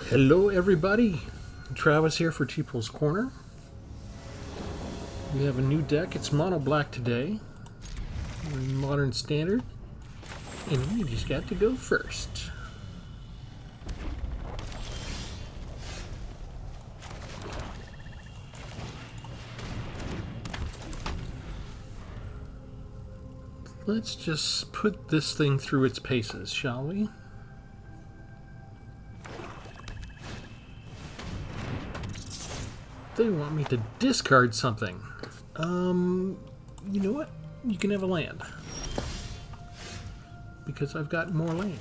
Hello everybody, Travis here for Tpull's Corner. We have a new deck. It's mono black today. We're in Modern Standard, and we just got to go first. Let's just put this thing through its paces, shall we? They want me to discard something. You know what? You can have a land. Because I've got more land.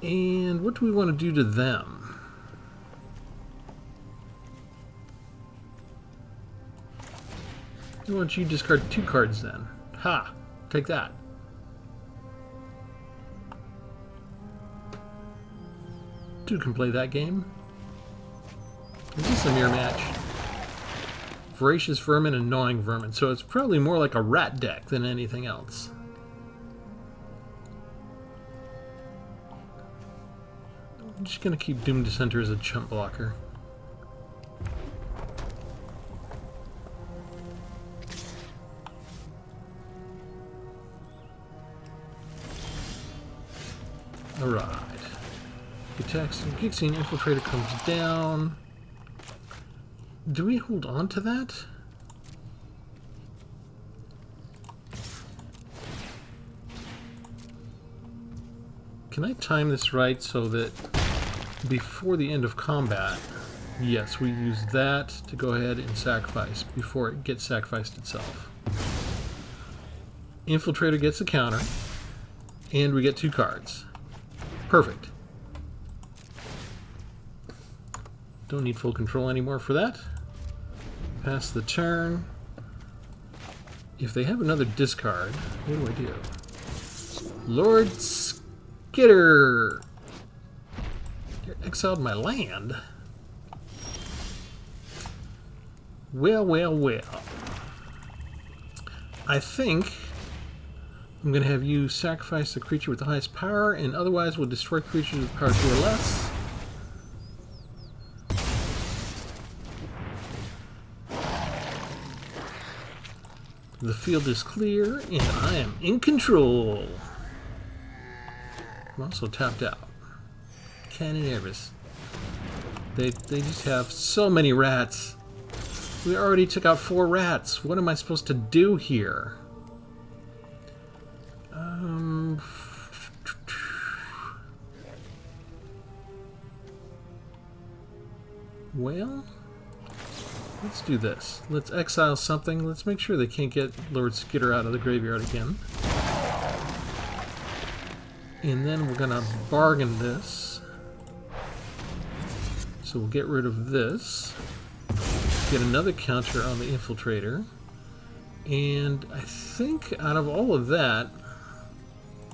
And what do we want to do to them? Why don't you discard 2 cards then? Ha! Take that. Dude can play that game. Is this a mirror match? Voracious Vermin and Gnawing Vermin, so it's probably more like a rat deck than anything else. I'm just going to keep Doom Dissenter as a chump blocker. Alright. Attacks Gixie Infiltrator comes down. Do we hold on to that? Can I time this right so that before the end of combat, yes, we use that to go ahead and sacrifice before it gets sacrificed itself. Infiltrator gets a counter, and we get 2 cards. Perfect. Don't need full control anymore for that. Pass the turn. If they have another discard, what do I do? Lord Skitter! You exiled my land. Well, well, well. I think I'm going to have you sacrifice the creature with the highest power, and otherwise we'll destroy creatures with power 2 or less. The field is clear, and I am in control. I'm also tapped out. Kinda nervous. They just have so many rats. We already took out 4 rats. What am I supposed to do here? Well, let's do this. Let's exile something. Let's make sure they can't get Lord Skitter out of the graveyard again. And then we're going to bargain this. So we'll get rid of this. Get another counter on the Infiltrator. And I think out of all of that,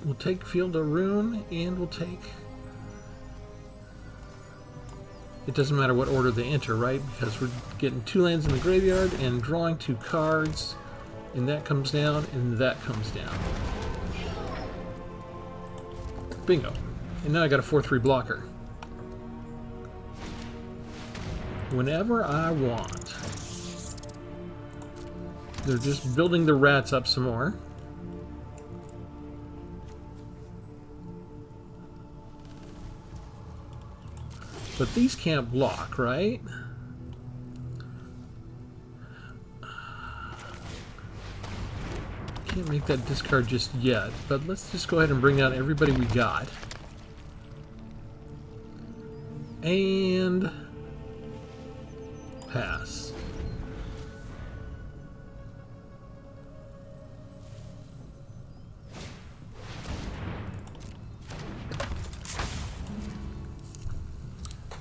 we'll take Field of Ruin and we'll take... It doesn't matter what order they enter, right? Because we're getting 2 lands in the graveyard and drawing 2 cards. And that comes down, and that comes down. Bingo. And now I got a 4/3 blocker. Whenever I want. They're just building the rats up some more. But these can't block, right? Can't make that discard just yet, but let's just go ahead and bring out everybody we got. And pass.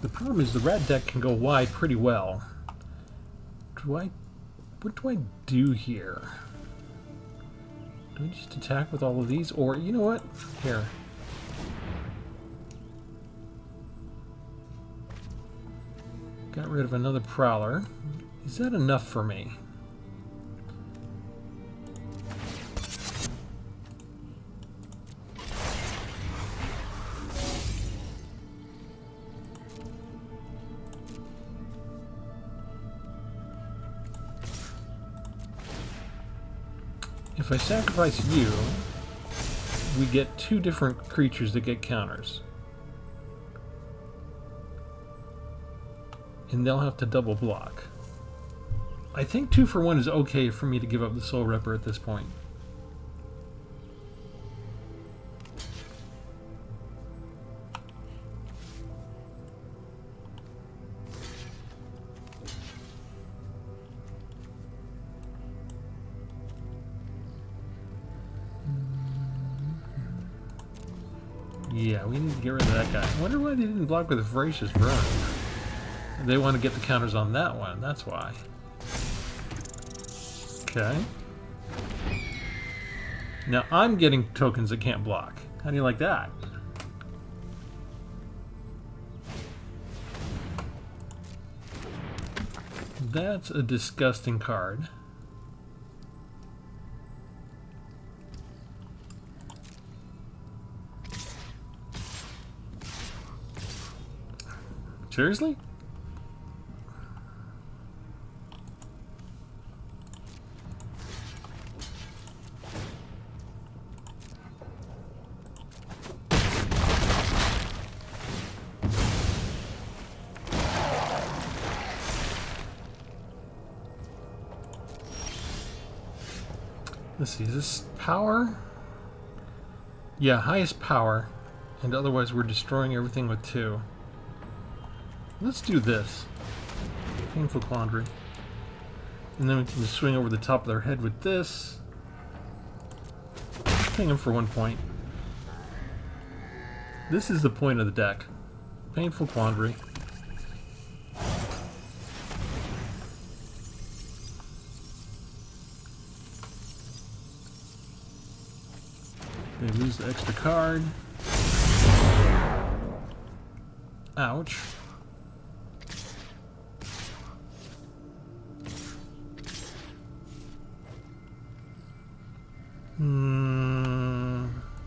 The problem is the rat deck can go wide pretty well. What do I do here? Do I just attack with all of these? Or, you know what? Here. Got rid of another Prowler. Is that enough for me? If I sacrifice you, we get 2 different creatures that get counters. And they'll have to double block. I think 2 for 1 is okay for me to give up the Soul Ripper at this point. Yeah, we need to get rid of that guy. I wonder why they didn't block with a Voracious Run. They want to get the counters on that one, that's why. Okay. Now I'm getting tokens that can't block. How do you like that? That's a disgusting card. Seriously? Let's see, is this power? Yeah, highest power. And otherwise we're destroying everything with 2. Let's do this. Painful Quandary. And then we can just swing over the top of their head with this. Ping them for 1 point. This is the point of the deck. Painful Quandary. They lose the extra card. Ouch.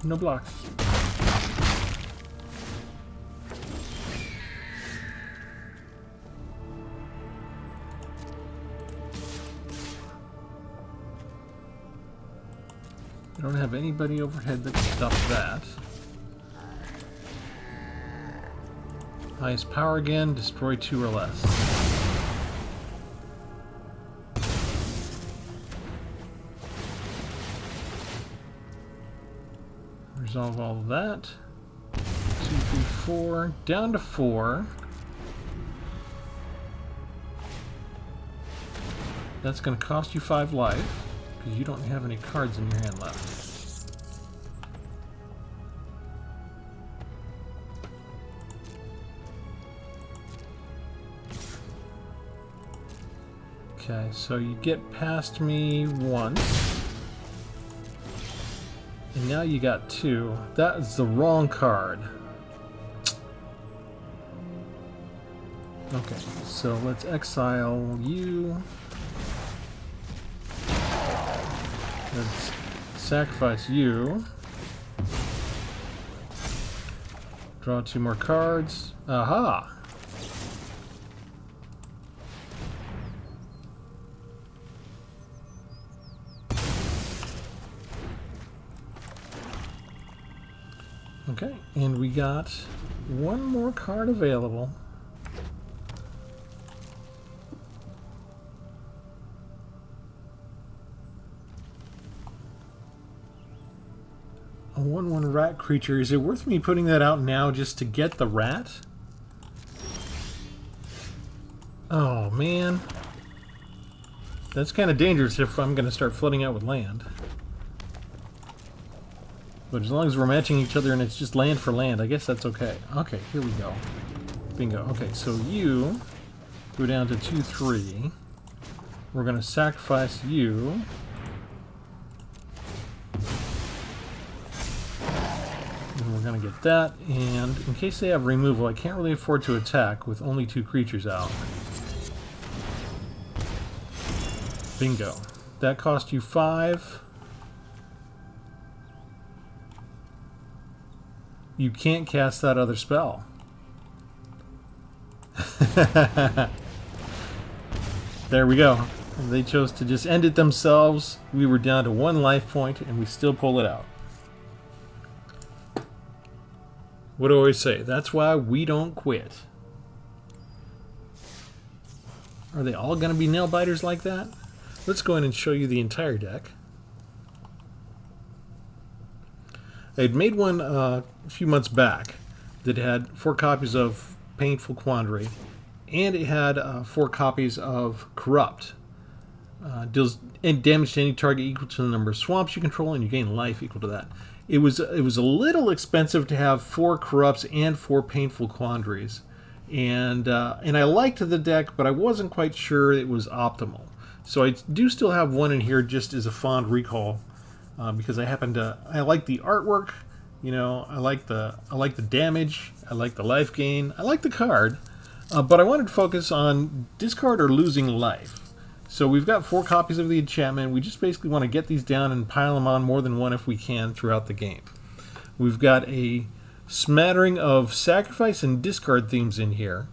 No blocks. I don't have anybody overhead that can stop that. Highest power again, destroy 2 or less. Resolve all of that. 2, 3, 4. Down to 4. That's going to cost you 5 life, because you don't have any cards in your hand left. Okay, so you get past me once. And now you got 2. That is the wrong card. Okay, so let's exile you. Let's sacrifice you. Draw 2 more cards. Aha! Okay, and we got 1 more card available. A 1/1 rat creature. Is it worth me putting that out now just to get the rat? Oh, man. That's kind of dangerous if I'm going to start flooding out with land. But as long as we're matching each other and it's just land for land, I guess that's okay. Okay, here we go. Bingo. Okay, so you go down to 2/3. We're going to sacrifice you. And we're going to get that. And in case they have removal, I can't really afford to attack with only 2 creatures out. Bingo. That cost you 5. You can't cast that other spell. There we go. And they chose to just end it themselves. We were down to 1 life point, and we still pull it out. What do I always say? That's why we don't quit. Are they all going to be nail biters like that? Let's go in and show you the entire deck. I had made one a few months back that had 4 copies of Painful Quandary, and it had 4 copies of Corrupt. Deals damage to any target equal to the number of swamps you control, and you gain life equal to that. It was a little expensive to have 4 Corrupts and 4 Painful Quandaries, and I liked the deck, but I wasn't quite sure it was optimal. So I do still have one in here just as a fond recall, because I like the artwork. You know, I like the damage, I like the life gain, I like the card, but I wanted to focus on discard or losing life. So we've got 4 copies of the enchantment. We just basically want to get these down and pile them on more than one if we can throughout the game. We've got a smattering of sacrifice and discard themes in here.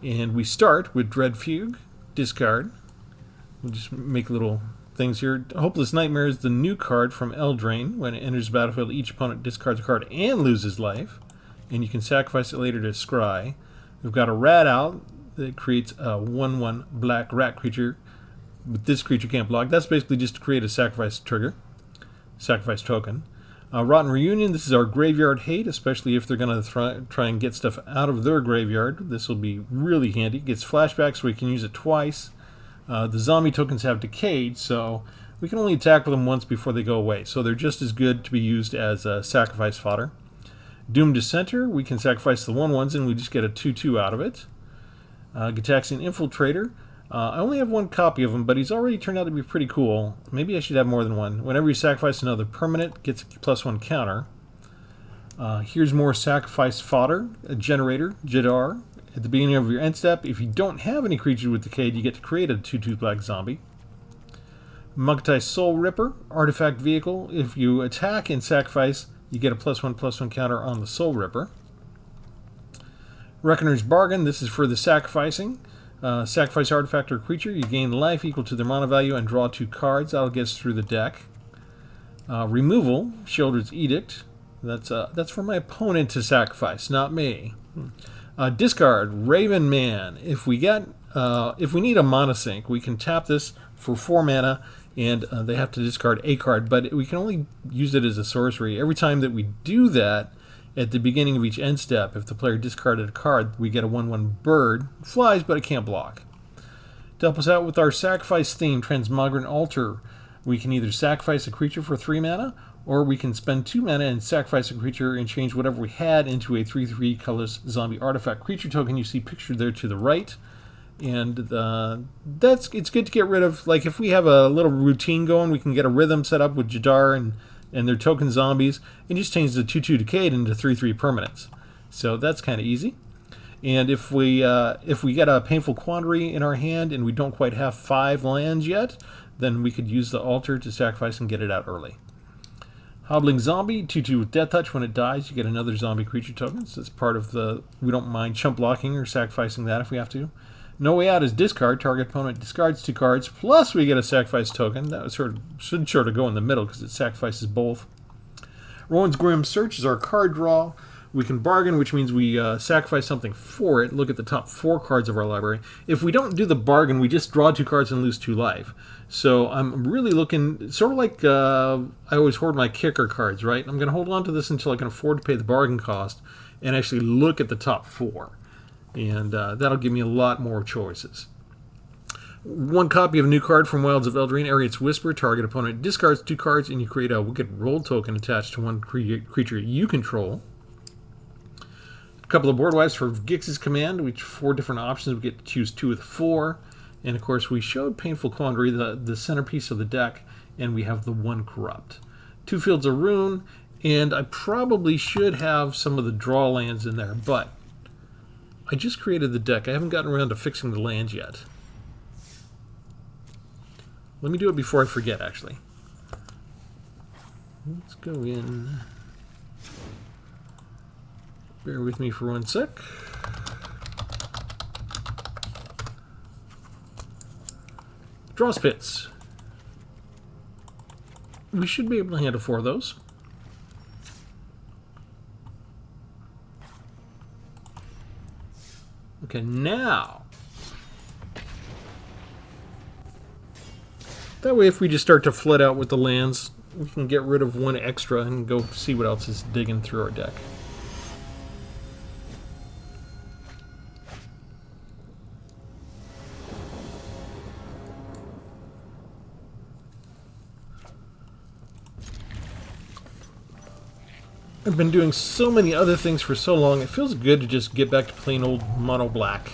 And we start with Dread Fugue, discard. We'll just make little things here. Hopeless Nightmare is the new card from Eldraine. When it enters the battlefield, each opponent discards a card and loses life. And you can sacrifice it later to scry. We've got a Rat Out that creates a 1/1 black rat creature. But this creature can't block. That's basically just to create a sacrifice trigger. Sacrifice token. Rotten Reunion, this is our graveyard hate, especially if they're going to try and get stuff out of their graveyard. This will be really handy. It gets flashback, so we can use it twice. The zombie tokens have decayed, so we can only attack with them once before they go away. So they're just as good to be used as sacrifice fodder. Doomed Dissenter, we can sacrifice the 1/1s and we just get a 2/2 out of it. Gitaxian Infiltrator, I only have 1 copy of him, but he's already turned out to be pretty cool. Maybe I should have more than 1. Whenever you sacrifice another permanent, gets a +1 counter. Here's more sacrifice fodder, a generator, Jadar. At the beginning of your end step, if you don't have any creatures with decayed, you get to create a 2/2 black zombie. Mugtai Soul Ripper, artifact vehicle. If you attack and sacrifice, you get a +1/+1 counter on the Soul Ripper. Reckoner's Bargain, this is for the sacrificing. Sacrifice artifact or creature, you gain life equal to their mana value and draw 2 cards. That'll get us through the deck. Removal, Sheoldred's Edict. That's for my opponent to sacrifice, not me. Discard, Raven Man. If we need a mana sink, we can tap this for 4 mana, and they have to discard a card, but we can only use it as a sorcery. Every time that we do that, at the beginning of each end step, if the player discarded a card, we get a 1/1 bird. It flies, but it can't block. To help us out with our sacrifice theme, Transmogrant Altar, we can either sacrifice a creature for 3 mana, or we can spend 2 mana and sacrifice a creature and change whatever we had into a 3/3 colorless zombie artifact creature token you see pictured there to the right. And it's good to get rid of, like if we have a little routine going, we can get a rhythm set up with Jadar and their token zombies, and just change the 2/2 decayed into 3/3 permanents. So that's kind of easy. And if we get a Painful Quandary in our hand and we don't quite have 5 lands yet, then we could use the altar to sacrifice and get it out early. Hobbling Zombie, 2/2 with Death Touch. When it dies, you get another zombie creature token. So it's part of we don't mind chump blocking or sacrificing that if we have to. No Way Out is discard. Target opponent discards 2 cards, plus we get a sacrifice token. That should sort of go in the middle because it sacrifices both. Rowan's Grim Search is our card draw. We can bargain, which means we sacrifice something for it. Look at the top 4 cards of our library. If we don't do the bargain, we just draw 2 cards and lose 2 life. So I'm really looking, sort of like I always hoard my kicker cards, right? I'm going to hold on to this until I can afford to pay the bargain cost and actually look at the top 4. And that'll give me a lot more choices. 1 copy of a new card from Wilds of Eldraine, Ariet's Whisper. Target opponent discards 2 cards, and you create a Wicked Roll token attached to 1 creature you control. A couple of board wipes for Gix's Command, which 4 different options. We get to choose 2 with 4. And of course, we showed Painful Quandary, the centerpiece of the deck, and we have the 1 Corrupt. 2 Fields of Ruin, and I probably should have some of the draw lands in there, but I just created the deck. I haven't gotten around to fixing the lands yet. Let me do it before I forget, actually. Let's go in. Bear with me for 1 sec. Draws pits. We should be able to handle 4 of those. Okay, now. That way if we just start to flood out with the lands, we can get rid of 1 extra and go see what else is digging through our deck. I've been doing so many other things for so long, it feels good to just get back to plain old mono black.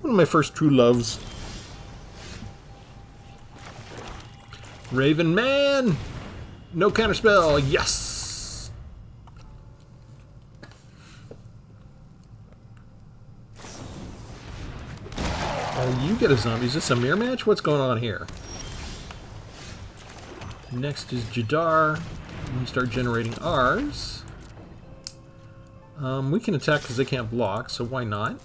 One of my first true loves. Raven Man! No counterspell, yes! Oh, you get a zombie. Is this a mirror match? What's going on here? Next is Jadar. We start generating ours. We can attack because they can't block, so why not?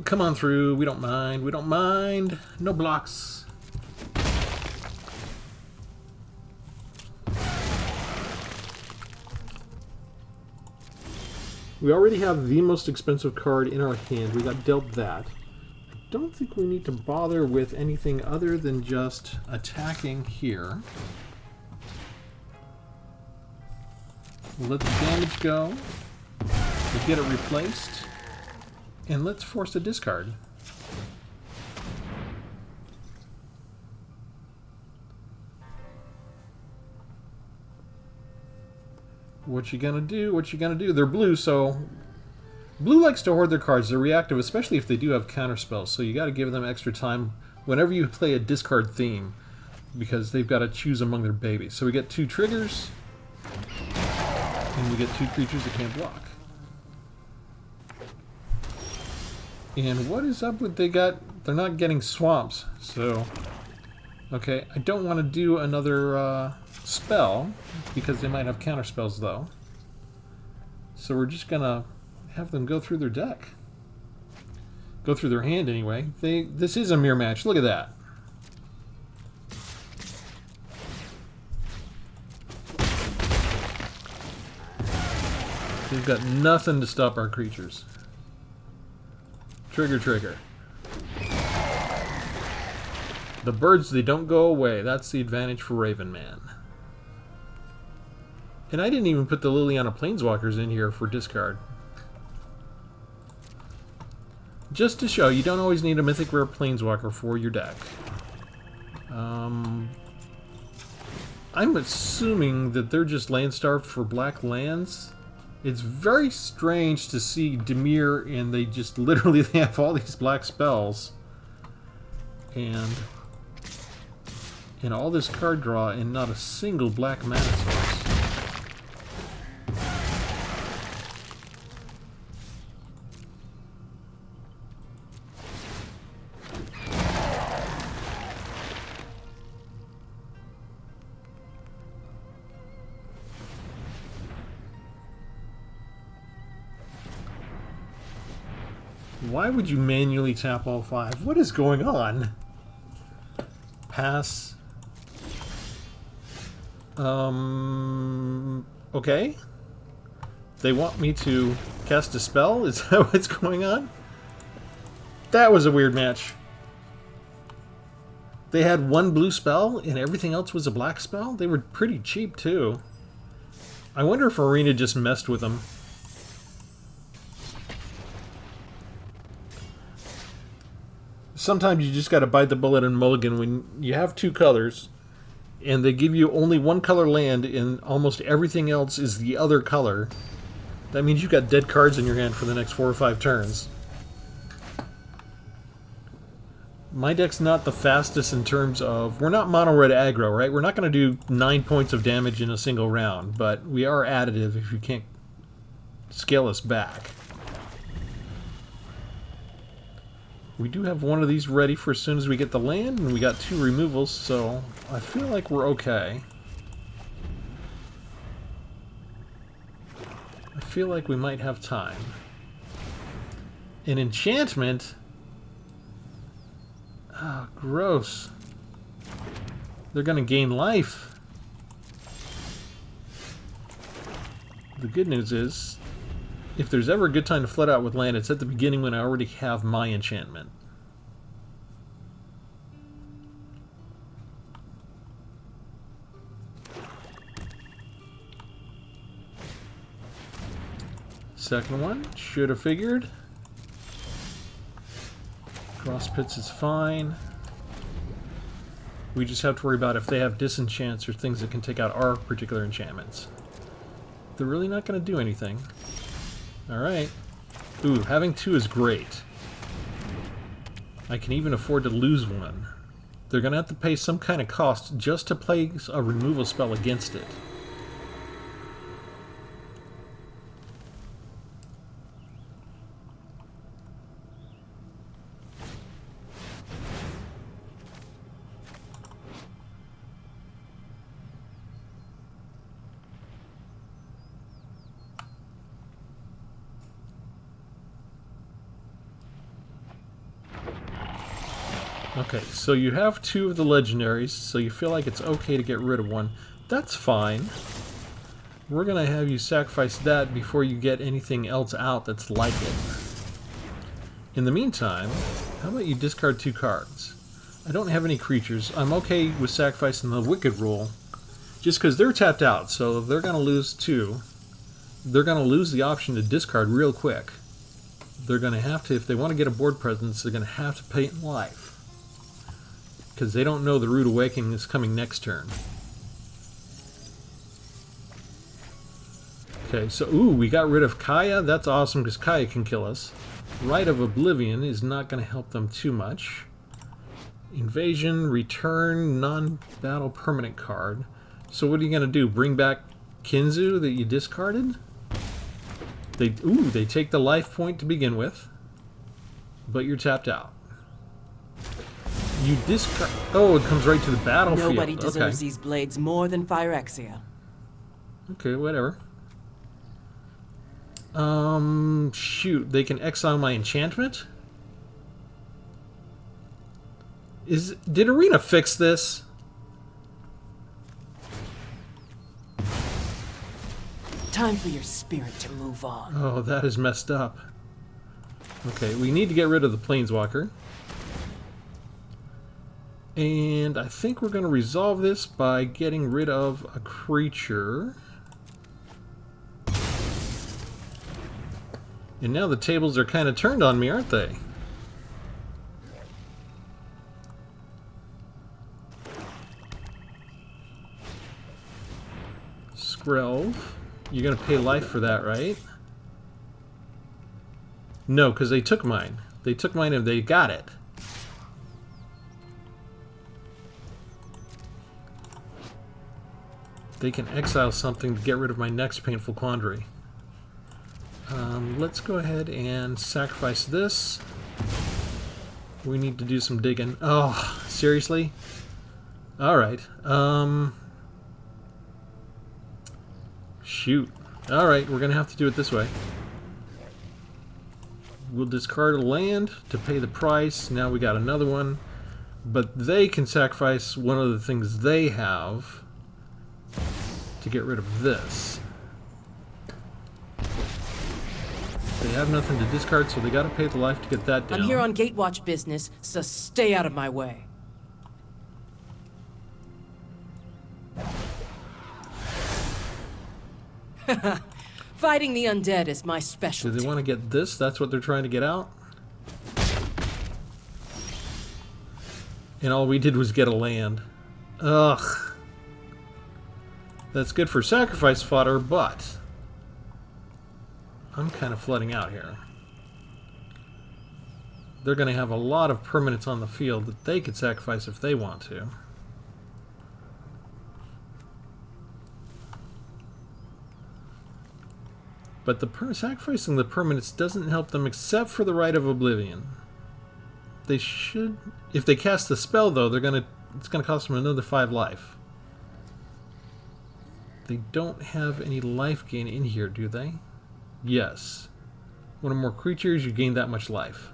Come on through. We don't mind. We don't mind. No blocks. We already have the most expensive card in our hand. We got dealt that. I don't think we need to bother with anything other than just attacking here. We'll let the damage go. We'll get it replaced. And let's force a discard. What you gonna do? What you gonna do? They're blue, so... Blue likes to hoard their cards. They're reactive, especially if they do have counter spells. So you gotta give them extra time whenever you play a discard theme, because they've got to choose among their babies. So we get 2 triggers, and we get 2 creatures that can't block. And what is up with they got... They're not getting swamps, so... Okay, I don't want to do another spell, because they might have counter spells, though. So we're just gonna have them go through their deck. Go through their hand, anyway. This is a mirror match. Look at that. They've got nothing to stop our creatures. Trigger, trigger. The birds, they don't go away. That's the advantage for Raven Man. And I didn't even put the Liliana Planeswalkers in here for discard. Just to show, you don't always need a Mythic Rare Planeswalker for your deck. I'm assuming that they're just land-starved for black lands. It's very strange to see Dimir and they just literally have all these black spells. And all this card draw and not a single black mana source. Why would you manually tap all 5? What is going on? Pass. Okay. They want me to cast a spell? Is that what's going on? That was a weird match. They had 1 blue spell and everything else was a black spell? They were pretty cheap too. I wonder if Arena just messed with them. Sometimes you just gotta bite the bullet and mulligan when you have 2 colors and they give you only 1 color land and almost everything else is the other color. That means you've got dead cards in your hand for the next 4 or 5 turns. My deck's not the fastest in terms of... We're not mono-red aggro, right? We're not going to do 9 points of damage in a single round, but we are additive if you can't scale us back. We do have one of these ready for as soon as we get the land, and we got 2 removals, so I feel like we're okay. I feel like we might have time. An enchantment? Oh, gross. They're gonna gain life. The good news is, if there's ever a good time to flood out with land, it's at the beginning when I already have my enchantment. Second one, should have figured. Cross pits is fine. We just have to worry about if they have disenchants or things that can take out our particular enchantments. They're really not going to do anything. Alright. Ooh, having 2 is great. I can even afford to lose 1. They're going to have to pay some kind of cost just to place a removal spell against it. Okay, so you have 2 of the legendaries, so you feel like it's okay to get rid of 1. That's fine. We're going to have you sacrifice that before you get anything else out that's like it. In the meantime, how about you discard 2 cards? I don't have any creatures. I'm okay with sacrificing the Wicked Rule, just because they're tapped out, so they're going to lose 2. They're going to lose the option to discard real quick. They're going to have to, if they want to get a board presence, they're going to have to pay in life. Because they don't know the Rude Awakening is coming next turn. Okay, so, ooh, we got rid of Kaya. That's awesome, because Kaya can kill us. Rite of Oblivion is not going to help them too much. Invasion, return, non-battle permanent card. So what are you going to do? Bring back Kinzu that you discarded? They take the life point to begin with. But you're tapped out. You discard... Oh, it comes right to the battlefield. Nobody deserves these blades more than Phyrexia. Okay, whatever. Shoot. They can exile my enchantment? Did Arena fix this? Time for your spirit to move on. Oh, that is messed up. Okay, we need to get rid of the Planeswalker. And I think we're going to resolve this by getting rid of a creature. And now the tables are kind of turned on me, aren't they? Skrelv. You're going to pay life for that, right? No, because they took mine. They took mine and they got it. They can exile something to get rid of my next painful quandary. Let's go ahead and sacrifice this. We need to do some digging. Oh, seriously? Alright. Shoot. Alright, we're going to have to do it this way. We'll discard a land to pay the price. Now we got another one. But they can sacrifice one of the things they have to get rid of this. They have nothing to discard, so they gotta pay the life to get that down. I'm here on Gatewatch business, so stay out of my way. Fighting the undead is my specialty. Do they want to get this? That's what they're trying to get out? And all we did was get a land. Ugh. That's good for sacrifice fodder, but I'm kind of flooding out here. They're going to have a lot of permanents on the field that they could sacrifice if they want to. But sacrificing the permanents doesn't help them except for the Rite of Oblivion. They should... If they cast the spell, though, it's gonna cost them another 5 life. They don't have any life gain in here, do they? Yes. One or more creatures, you gain that much life.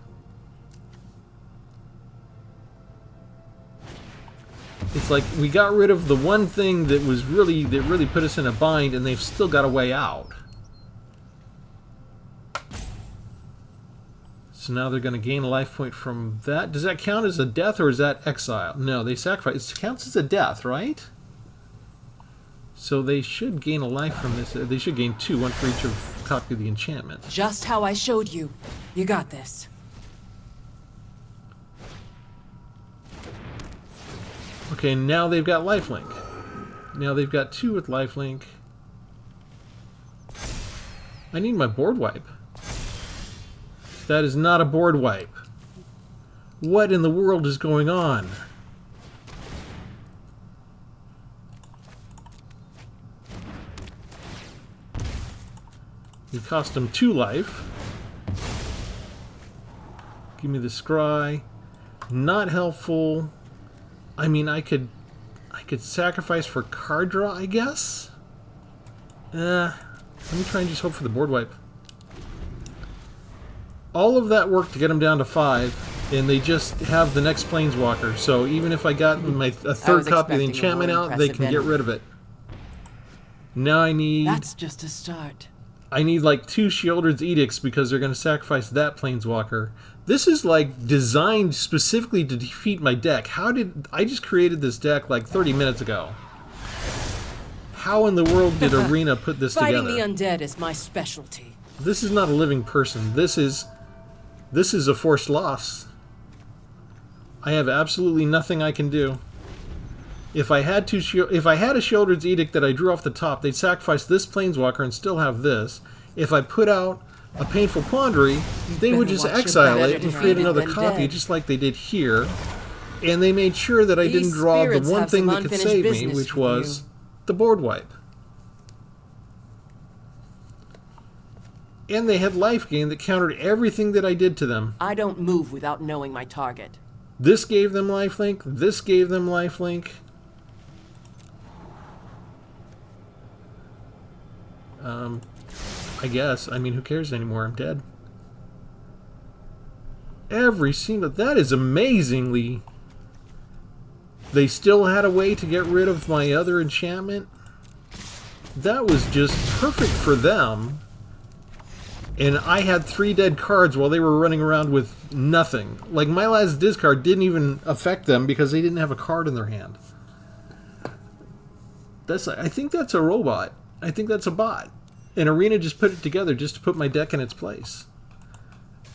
It's like we got rid of the one thing that really put us in a bind, and they've still got a way out. So now they're going to gain a life point from that. Does that count as a death, or is that exile? No, they sacrifice. It counts as a death, right? So they should gain a life from this. They should gain 2, one for each of copy of the enchantment. Just how I showed you. You got this. Okay, now they've got lifelink. Now they've got 2 with lifelink. I need my board wipe. That is not a board wipe. What in the world is going on? It cost him 2 life. Give me the scry. Not helpful. I mean, I could sacrifice for card draw, I guess? Let me try and just hope for the board wipe. All of that work to get them down to 5, and they just have the next Planeswalker. So even if I got a third copy of the enchantment out, they can get rid of it. Now I need... That's just a start. I need like 2 Sheoldred's Edicts because they're going to sacrifice that Planeswalker. This is like designed specifically to defeat my deck. How did... I just created this deck like 30 minutes ago. How in the world did Arena put this together? Fighting the undead is my specialty. This is not a living person. This is a forced loss. I have absolutely nothing I can do. If I had a Sheoldred's Edict that I drew off the top, they'd sacrifice this Planeswalker and still have this. If I put out a Painful Quandary, they would just exile it and create another copy, just like they did here. And they made sure that I didn't draw the one thing that could save me, which was the board wipe. And they had life gain that countered everything that I did to them. I don't move without knowing my target. This gave them lifelink. This gave them lifelink. I guess. I mean, who cares anymore? I'm dead. Every single... That is amazingly... They still had a way to get rid of my other enchantment. That was just perfect for them. And I had 3 dead cards while they were running around with nothing. Like, my last discard didn't even affect them because they didn't have a card in their hand. I think that's a robot. I think that's a bot. And Arena just put it together just to put my deck in its place.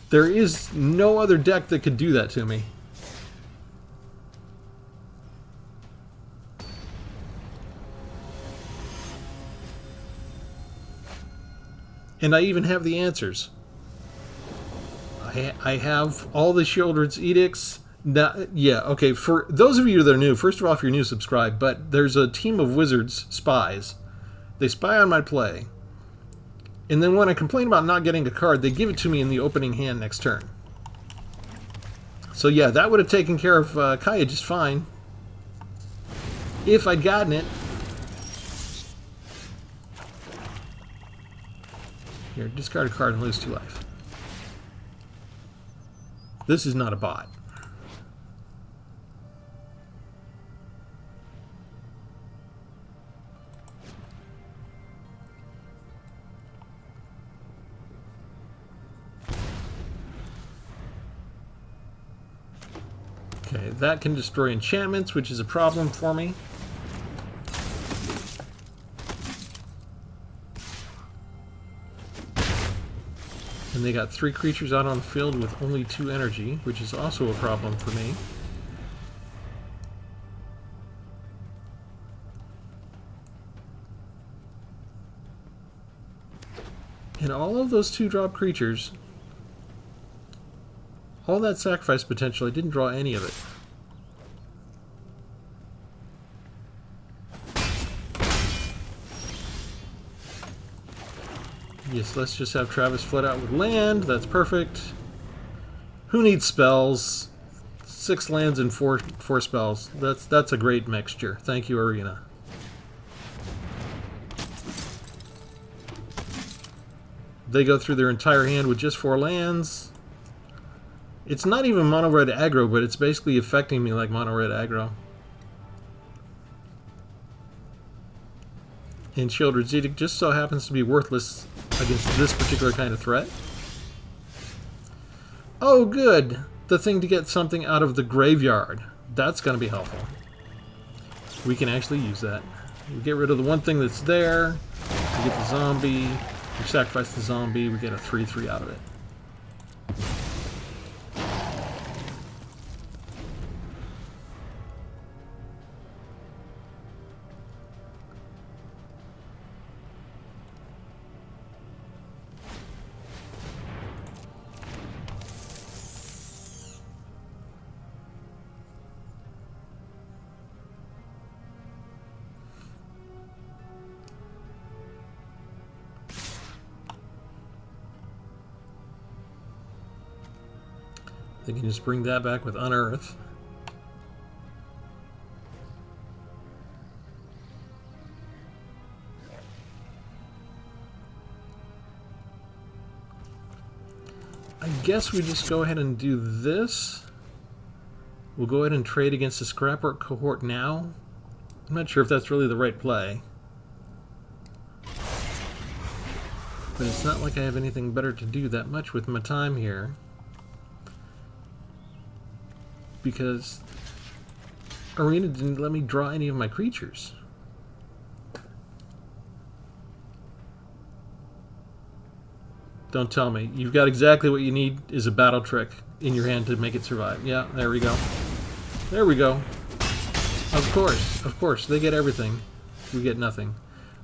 There is no other deck that could do that to me. And I even have the answers. I have all the Sheoldred's Edicts. Now, yeah, okay, for those of you that are new, first of all, if you're new, subscribe. But there's a team of wizards, spies. They spy on my play. And then when I complain about not getting a card, they give it to me in the opening hand next turn. So yeah, that would have taken care of Kaya just fine. If I'd gotten it. Here, discard a card and lose 2 life. This is not a bot. Okay, that can destroy enchantments, which is a problem for me. And they got 3 creatures out on the field with only 2 energy, which is also a problem for me. And all of those 2-drop creatures, all that sacrifice potential, I didn't draw any of it. Yes, let's just have Travis flood out with land. That's perfect. Who needs spells? 6 lands and four spells. That's a great mixture. Thank you, Arena. They go through their entire hand with just 4 lands. It's not even mono red aggro, but it's basically affecting me like mono red aggro. And Shieldred's Edict just so happens to be worthless against this particular kind of threat. Oh, good! The thing to get something out of the graveyard. That's going to be helpful. We can actually use that. We get rid of the one thing that's there. We get the zombie. We sacrifice the zombie. We get a 3/3 out of it. They can just bring that back with Unearth. I guess we just go ahead and do this. We'll go ahead and trade against the Scrapwork cohort now. I'm not sure if that's really the right play. But it's not like I have anything better to do that much with my time here. Because Arena didn't let me draw any of my creatures. Don't tell me. You've got exactly what you need is a battle trick in your hand to make it survive. Yeah, there we go. There we go. Of course, they get everything. We get nothing.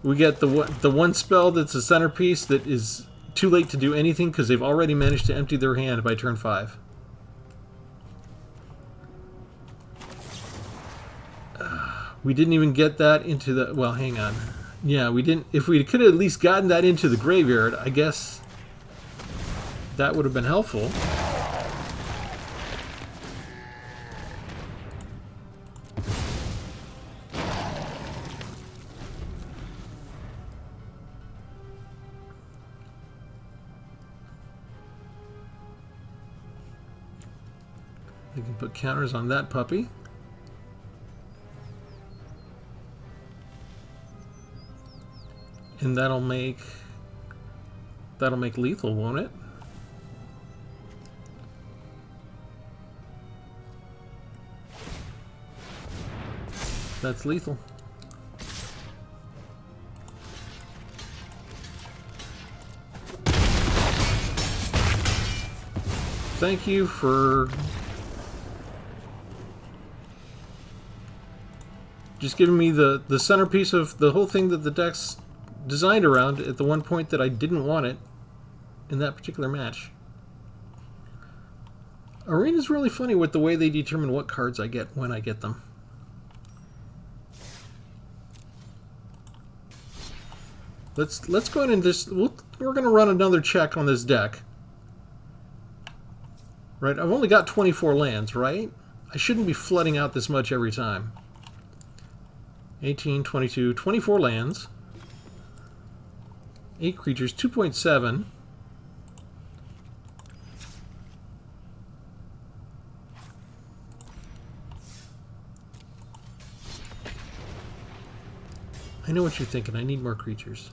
We get the one spell that's a centerpiece that is too late to do anything because they've already managed to empty their hand by turn 5. We didn't even get that into the... Well, hang on. Yeah, we didn't... If we could have at least gotten that into the graveyard, I guess that would have been helpful. We can put counters on that puppy. And that'll make lethal, won't it? That's lethal. Thank you for just giving me the centerpiece of the whole thing that the deck's designed around at the one point that I didn't want it in that particular match. Arena's really funny with the way they determine what cards I get when I get them. Let's go ahead and just we're going to run another check on this deck. Right, I've only got 24 lands, right? I shouldn't be flooding out this much every time. 18, 22, 24 lands. 8 creatures, 2.7. I know what you're thinking. I need more creatures.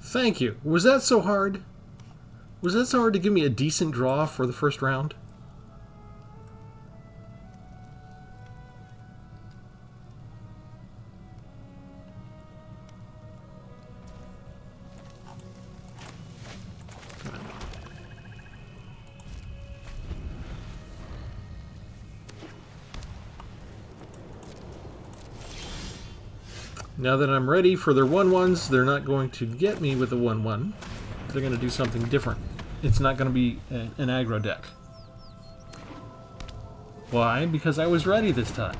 Thank you. Was that so hard? Was that so hard to give me a decent draw for the first round? Now that I'm ready for their 1/1s, they're not going to get me with a 1/1. They're going to do something different. It's not going to be an aggro deck. Why? Because I was ready this time.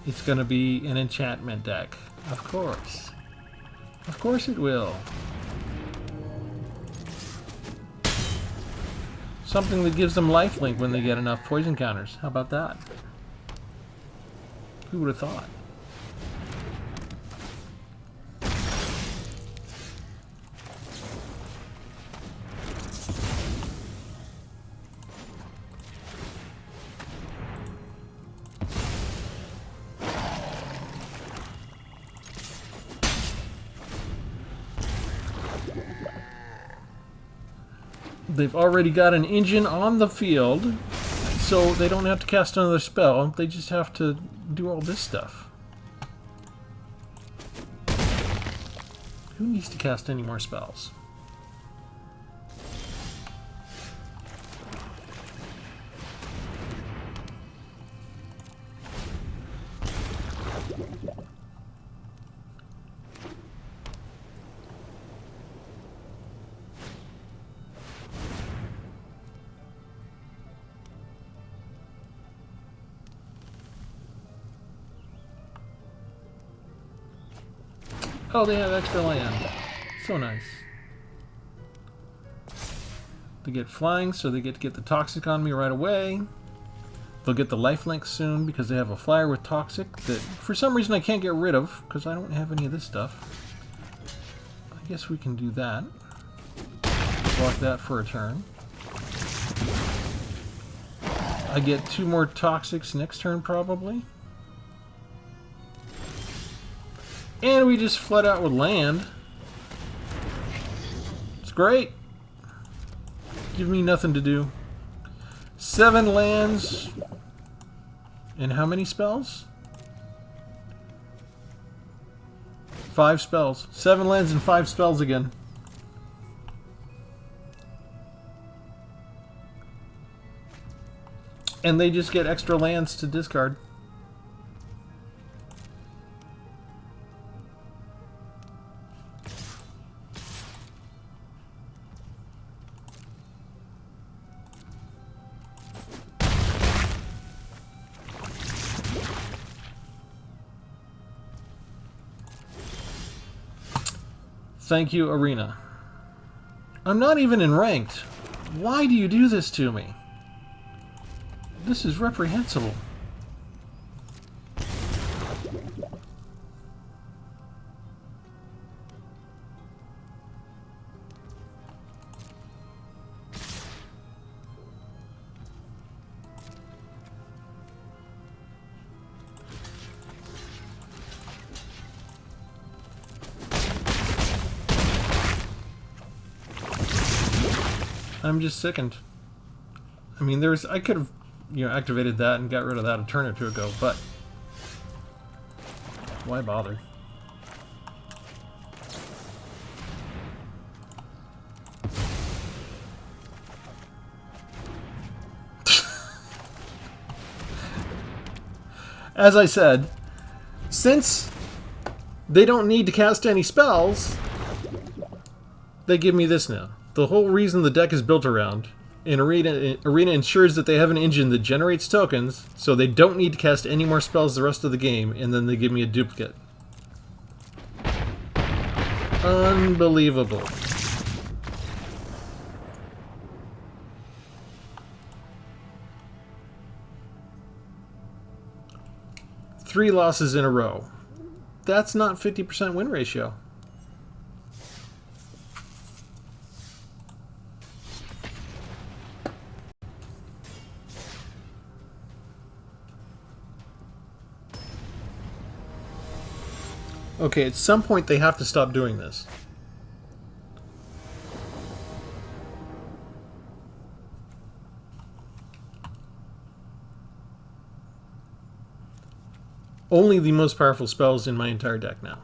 It's going to be an enchantment deck. Of course. Of course it will. Something that gives them lifelink when they get enough poison counters. How about that? Who would have thought? They've already got an engine on the field, so they don't have to cast another spell. They just have to do all this stuff. Who needs to cast any more spells? Oh, they have extra land. So nice. They get flying, so they get to get the Toxic on me right away. They'll get the lifelink soon because they have a flyer with Toxic that for some reason I can't get rid of because I don't have any of this stuff. I guess we can do that. Block that for a turn. I get 2 more Toxics next turn probably. And we just flood out with land. It's great. Give me nothing to do. 7 lands. And how many spells? 5 spells. 7 lands and 5 spells again. And they just get extra lands to discard. Thank you, Arena. I'm not even in ranked. Why do you do this to me? This is reprehensible. I'm just sickened. I mean, I could have, activated that and got rid of that a turn or two ago, but why bother? As I said, since they don't need to cast any spells, they give me this now. The whole reason the deck is built around, and Arena ensures that they have an engine that generates tokens, so they don't need to cast any more spells the rest of the game, and then they give me a duplicate. Unbelievable. Three losses in a row. That's not 50% win ratio. Okay, at some point they have to stop doing this. Only the most powerful spells in my entire deck now.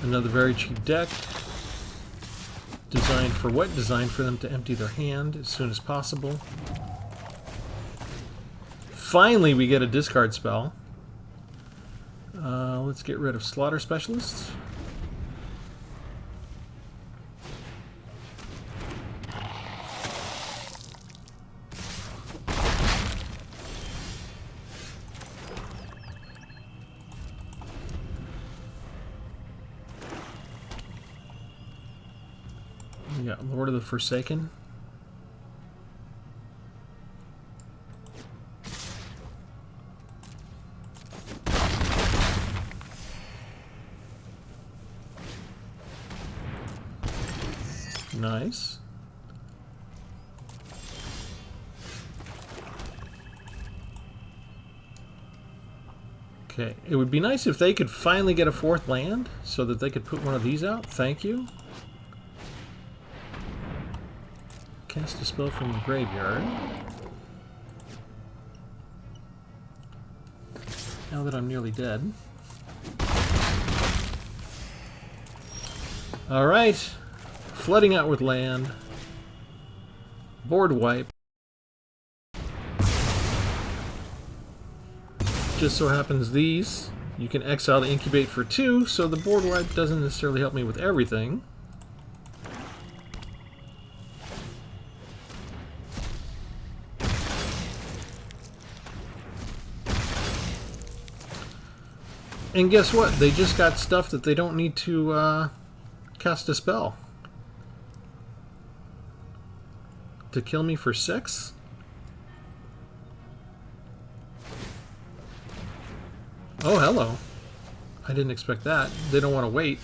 Another very cheap deck. Designed for what? Designed for them to empty their hand as soon as possible. Finally, we get a discard spell. Let's get rid of Slaughter Specialist. We got Lord of the Forsaken. Nice. Okay, it would be nice if they could finally get a 4th land so that they could put one of these out. Thank you. Cast a spell from the graveyard. Now that I'm nearly dead. Alright. Flooding out with land. Board wipe. Just so happens these, you can exile to incubate for 2, so the board wipe doesn't necessarily help me with everything. And guess what? They just got stuff that they don't need to cast a spell. To kill me for 6? Oh, hello. I didn't expect that. They don't want to wait.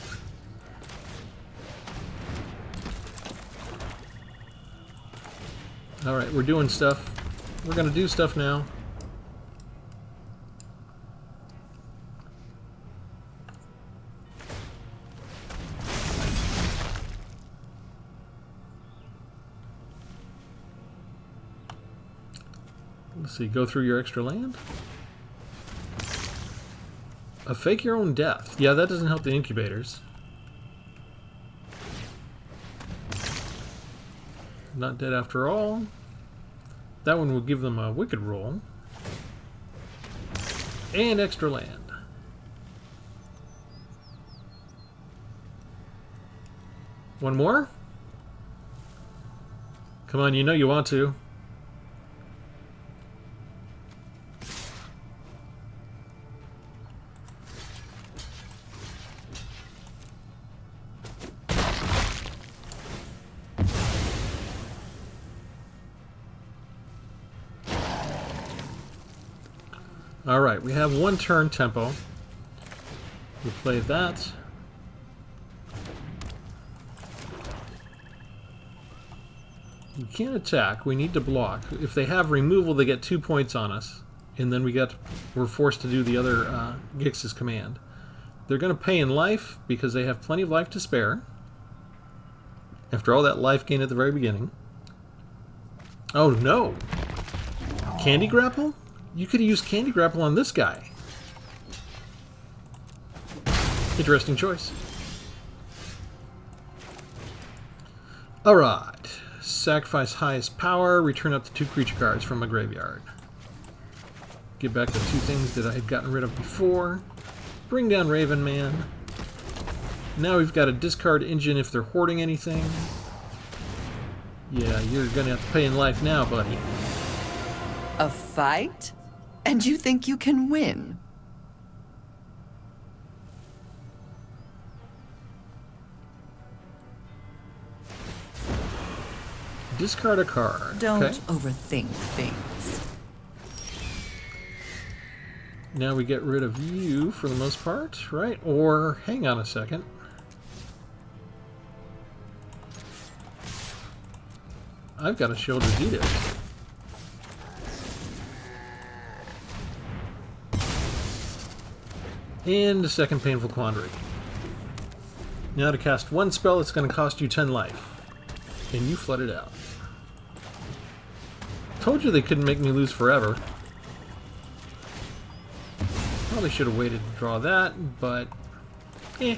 Alright, we're doing stuff. We're gonna do stuff now. Let's see, go through your extra land. A fake your own death. Yeah, that doesn't help the incubators. Not dead after all. That one will give them a wicked roll. And extra land. One more? Come on, you know you want to. Alright, we have 1 turn tempo. We play that. We can't attack, we need to block. If they have removal, they get 2 points on us. And then we're forced to do the other Gix's command. They're going to pay in life because they have plenty of life to spare. After all that life gain at the very beginning. Oh no! Candy Grapple? You could have used Candy Grapple on this guy. Interesting choice. Alright. Sacrifice highest power, return up to 2 creature cards from my graveyard. Get back the 2 things that I had gotten rid of before. Bring down Raven Man. Now we've got a discard engine if they're hoarding anything. Yeah, you're gonna have to pay in life now, buddy. A fight? And you think you can win? Discard a card. Don't okay. overthink things. Now we get rid of you for the most part, right? Or, hang on a second. I've got a Shield of Edict. And a second Painful Quandary. Now to cast 1 spell, it's going to cost you 10 life. And you flood it out. Told you they couldn't make me lose forever. Probably should have waited to draw that, but... eh.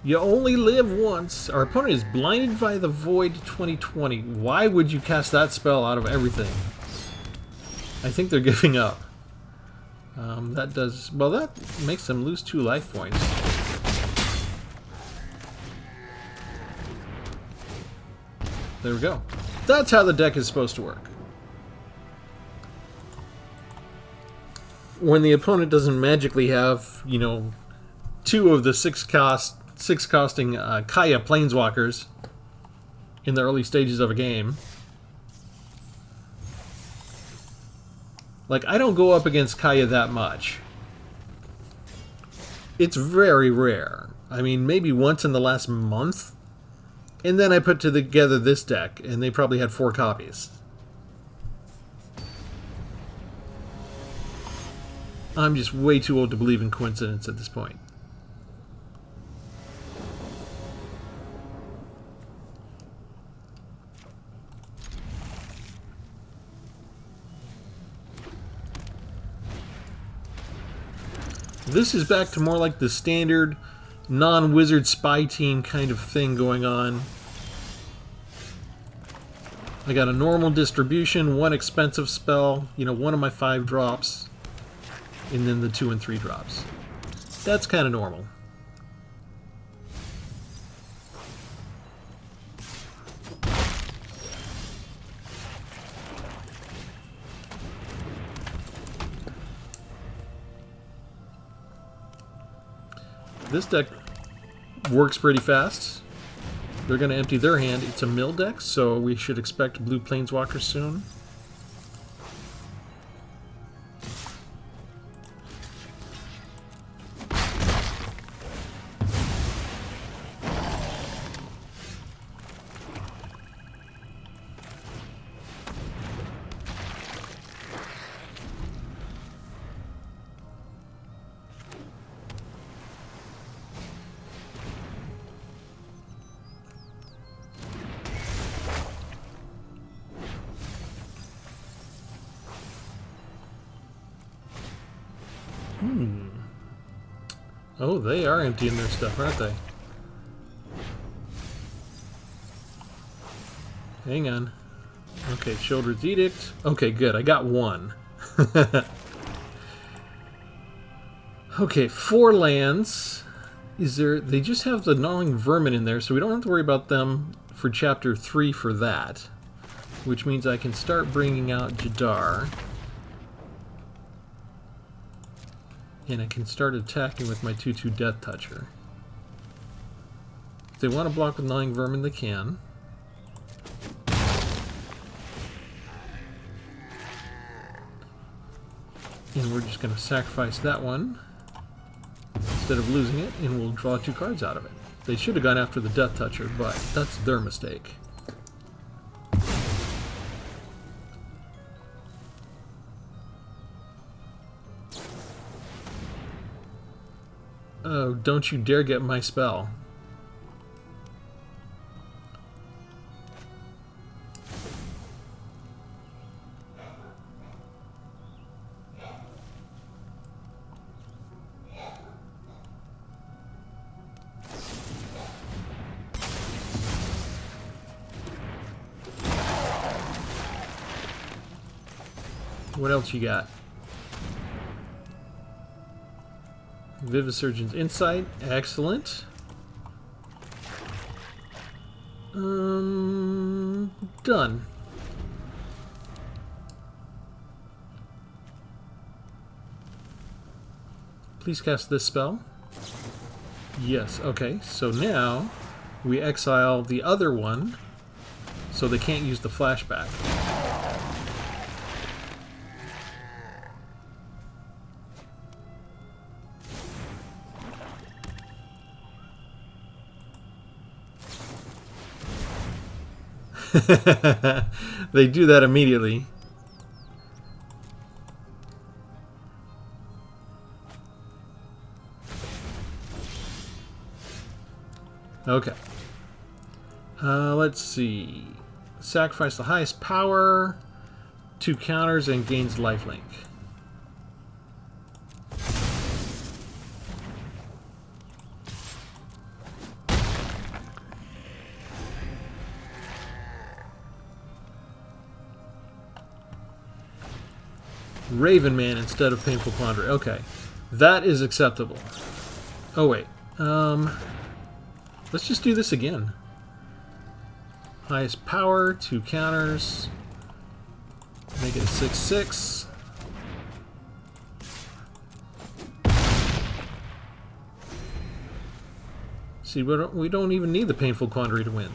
You only live once. Our opponent is blinded by the Void 2020. Why would you cast that spell out of everything? I think they're giving up. That does... Well, that makes them lose 2 life points. There we go. That's how the deck is supposed to work. When the opponent doesn't magically have, you know, 2 of the 6 costing Kaya Planeswalkers in the early stages of a game. Like, I don't go up against Kaya that much. It's very rare. I mean, maybe once in the last month. And then I put together this deck, and they probably had 4 copies. I'm just way too old to believe in coincidence at this point. This is back to more like the standard non-wizard spy team kind of thing going on. I got a normal distribution, 1 expensive spell, you know, 1 of my 5 drops, and then the 2 and 3 drops. That's kind of normal. This deck works pretty fast. They're going to empty their hand. It's a mill deck, so we should expect blue Planeswalkers soon. Oh, they are emptying their stuff, aren't they? Hang on. Okay, Children's Edict. Okay, good. I got 1. Okay, 4 lands. Is there... They just have the Gnawing Vermin in there, so we don't have to worry about them for Chapter 3 for that. Which means I can start bringing out Jadar. And I can start attacking with my 2/2 Death Toucher. If they want to block with Gnawing Vermin, they can. And we're just going to sacrifice that one instead of losing it, and we'll draw 2 cards out of it. They should have gone after the Death Toucher, but that's their mistake. Oh, don't you dare get my spell. What else you got? Vivisurgeon's Insight, excellent. Done. Please cast this spell. Yes, okay. So now we exile the other one so they can't use the flashback. They do that immediately. Okay. Let's see. Sacrifice the highest power, 2 counters, and gains lifelink. Raven Man instead of Painful Quandary. Okay. That is acceptable. Oh, wait. Let's just do this again. Highest power, 2 counters. Make it a 6/6. See, we don't even need the Painful Quandary to win.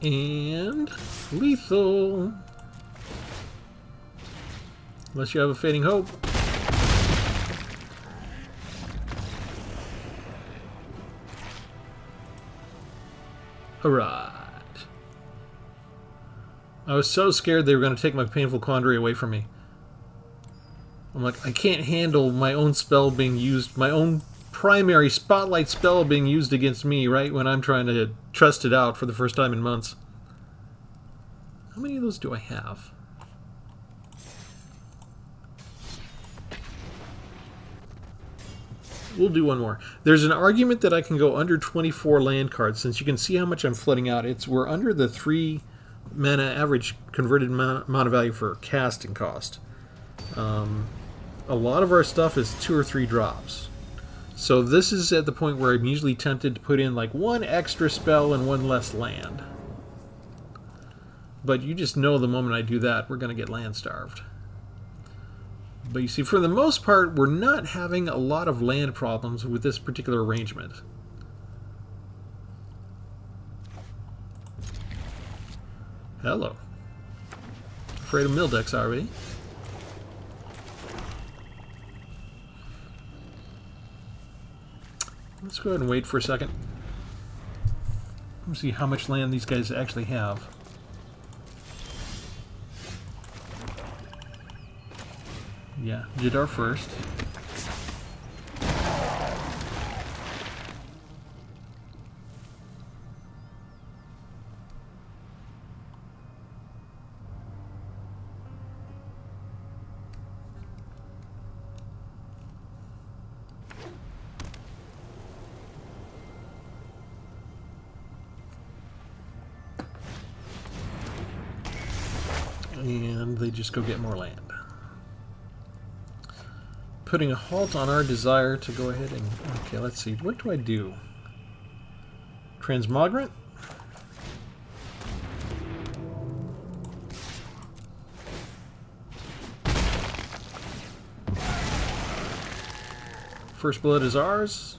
And lethal. Unless you have a Fading Hope. Alright. I was so scared they were going to take my Painful Quandary away from me. I'm like, I can't handle my own spell being used, my own primary spotlight spell being used against me right when I'm trying to trust it out for the first time in months. How many of those do I have? We'll do one more. There's an argument that I can go under 24 land cards, since you can see how much I'm flooding out. We're under the 3 mana average converted mana value for casting cost. A lot of our stuff is 2 or 3 drops. So this is at the point where I'm usually tempted to put in like 1 extra spell and 1 less land. But you just know the moment I do that, we're going to get land starved. But you see, for the most part, we're not having a lot of land problems with this particular arrangement. Hello. Afraid of Mildex, are we? Let's go ahead and wait for a second. Let's see how much land these guys actually have. Yeah, did our first. And they just go get more land. Putting a halt on our desire to go ahead and... Okay, let's see. What do I do? Transmogrant? First Blood is ours.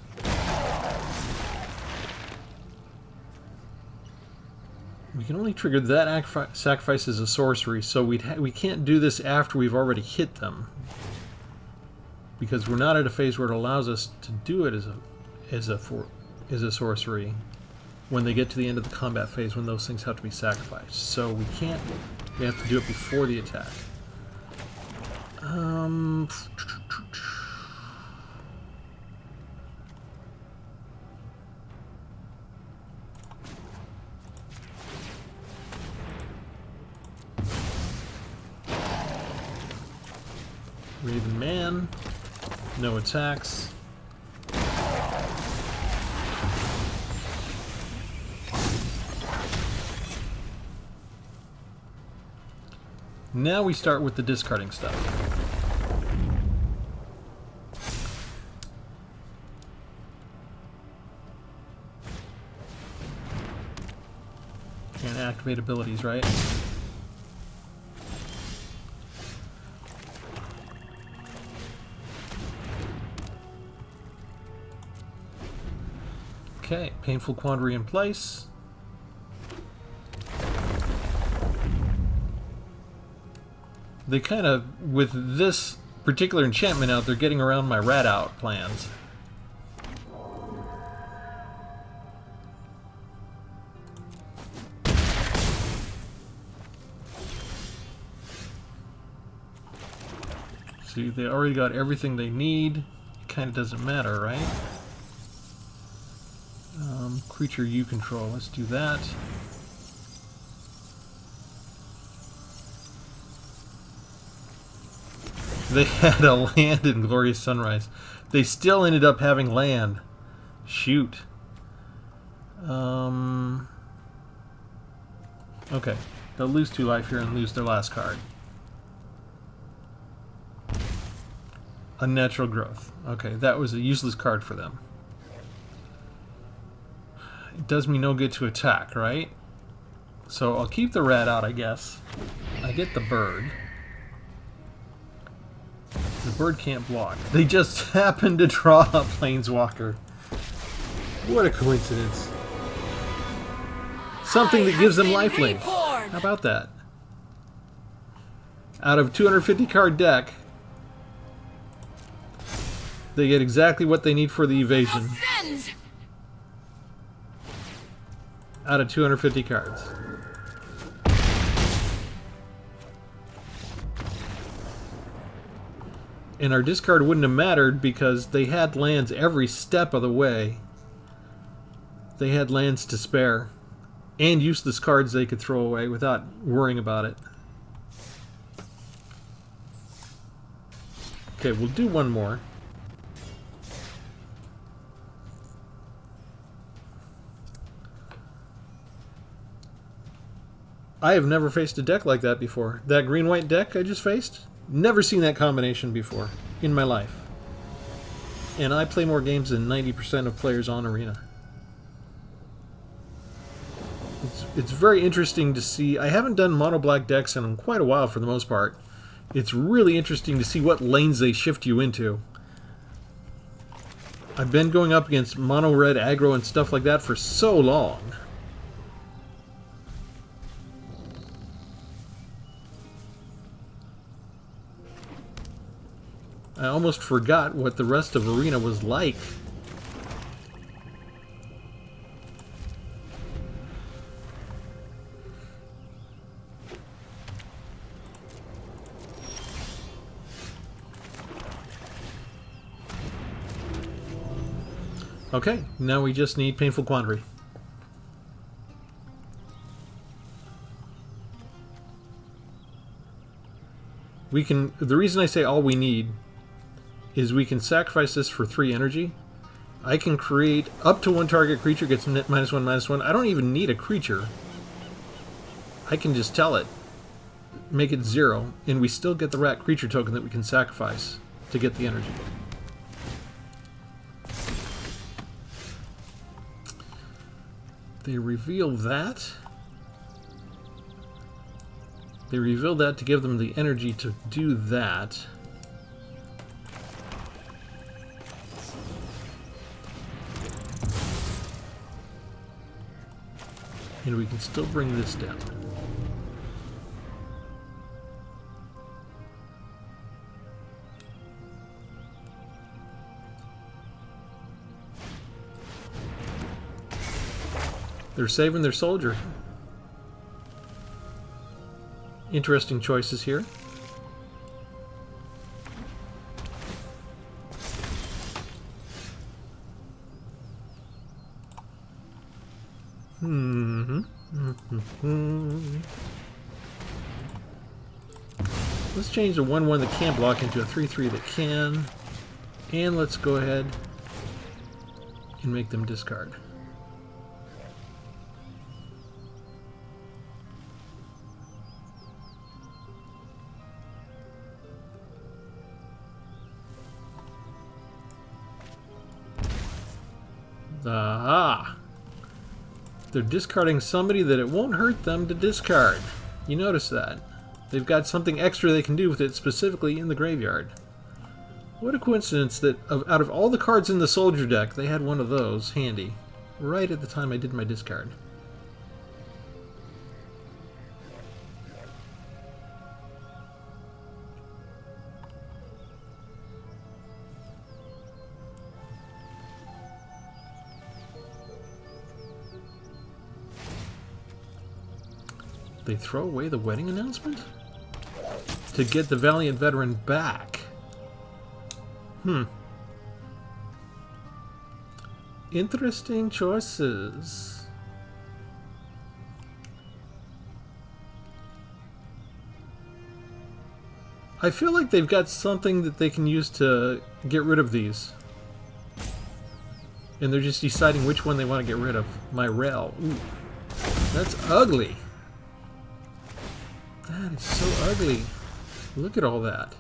We can only trigger that sacrifice as a sorcery, so we can't do this after we've already hit them. Because we're not at a phase where it allows us to do it as a sorcery when they get to the end of the combat phase, when those things have to be sacrificed. So we can't. We have to do it before the attack. Raven Man. No attacks. Now we start with the discarding stuff. And activate abilities, right? Okay, Painful Quandary in place. They kind of, with this particular enchantment out, they're getting around my rat out plans. See, they already got everything they need. It kind of doesn't matter, right? Creature you control. Let's do that. They had a land in Glorious Sunrise. They still ended up having land. Shoot. Okay. They'll lose 2 life here and lose their last card. Unnatural growth. Okay, that was a useless card for them. It does me no good to attack, right? So I'll keep the rat out, I guess. I get the bird. The bird can't block. They just happened to draw a planeswalker. What a coincidence. Something that gives them lifelink. How about that? Out of 250 card deck, they get exactly what they need for the evasion. Out of 250 cards. And our discard wouldn't have mattered because they had lands every step of the way. They had lands to spare. And useless cards they could throw away without worrying about it. Okay, we'll do one more. I have never faced a deck like that before. That green-white deck I just faced? Never seen that combination before in my life. And I play more games than 90% of players on Arena. It's very interesting to see. I haven't done mono black decks in quite a while for the most part. It's really interesting to see what lanes they shift you into. I've been going up against mono red aggro and stuff like that for so long. I almost forgot what the rest of Arena was like. Okay, now we just need Painful Quandary. We can... The reason I say all we need is we can sacrifice this for 3 energy. I can create up to 1 target creature gets -1/-1. I don't even need a creature. I can just tell it. Make it 0, and we still get the rat creature token that we can sacrifice to get the energy. They reveal that. They reveal that to give them the energy to do that. And we can still bring this down. They're saving their soldier. Interesting choices here. Let's change the 1/1 that can't block into a 3/3 that can. And let's go ahead and make them discard. Aha! They're discarding somebody that it won't hurt them to discard. You notice that. They've got something extra they can do with it, specifically in the graveyard. What a coincidence that out of all the cards in the soldier deck, they had one of those handy, right at the time I did my discard. They throw away the wedding announcement? To get the Valiant Veteran back. Interesting choices. I feel like they've got something that they can use to get rid of these. And they're just deciding which one they want to get rid of. My Rel. Ooh. That's ugly. That is so ugly. Look at all that.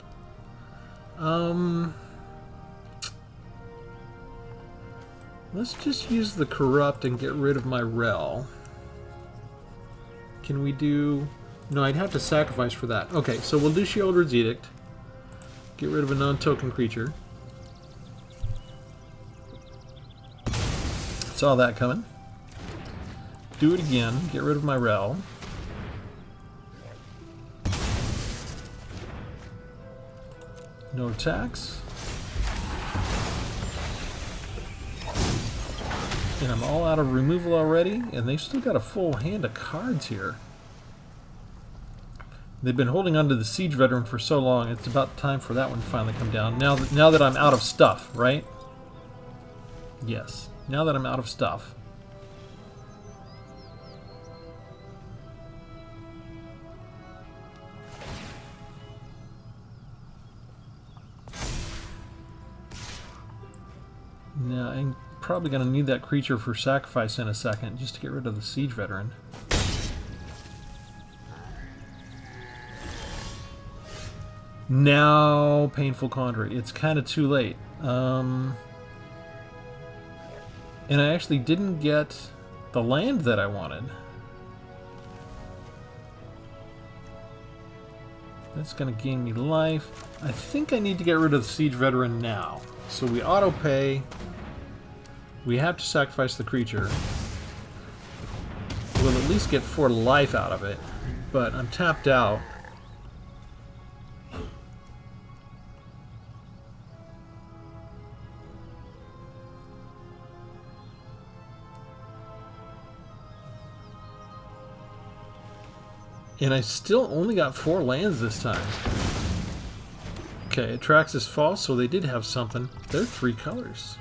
Let's just use the Corrupt and get rid of my Rel. Can we do... No, I'd have to sacrifice for that. Okay, so we'll do Sheoldred's Edict. Get rid of a non-token creature. Saw that coming. Do it again. Get rid of my Rel. No attacks. And I'm all out of removal already, and they've still got a full hand of cards here. They've been holding on to the Siege Veteran for so long, it's about time for that one to finally come down. Now that I'm out of stuff, right? Yes. Now that I'm out of stuff. Now, I'm probably going to need that creature for sacrifice in a second, just to get rid of the Siege Veteran. Now, Painful Quandary. It's kind of too late. And I actually didn't get the land that I wanted. That's going to gain me life. I think I need to get rid of the Siege Veteran now. So we auto-pay. We have to sacrifice the creature. We'll at least get 4 life out of it. But I'm tapped out. And I still only got 4 lands this time. Okay, Atraxis Falls, so they did have something. They're 3 colors.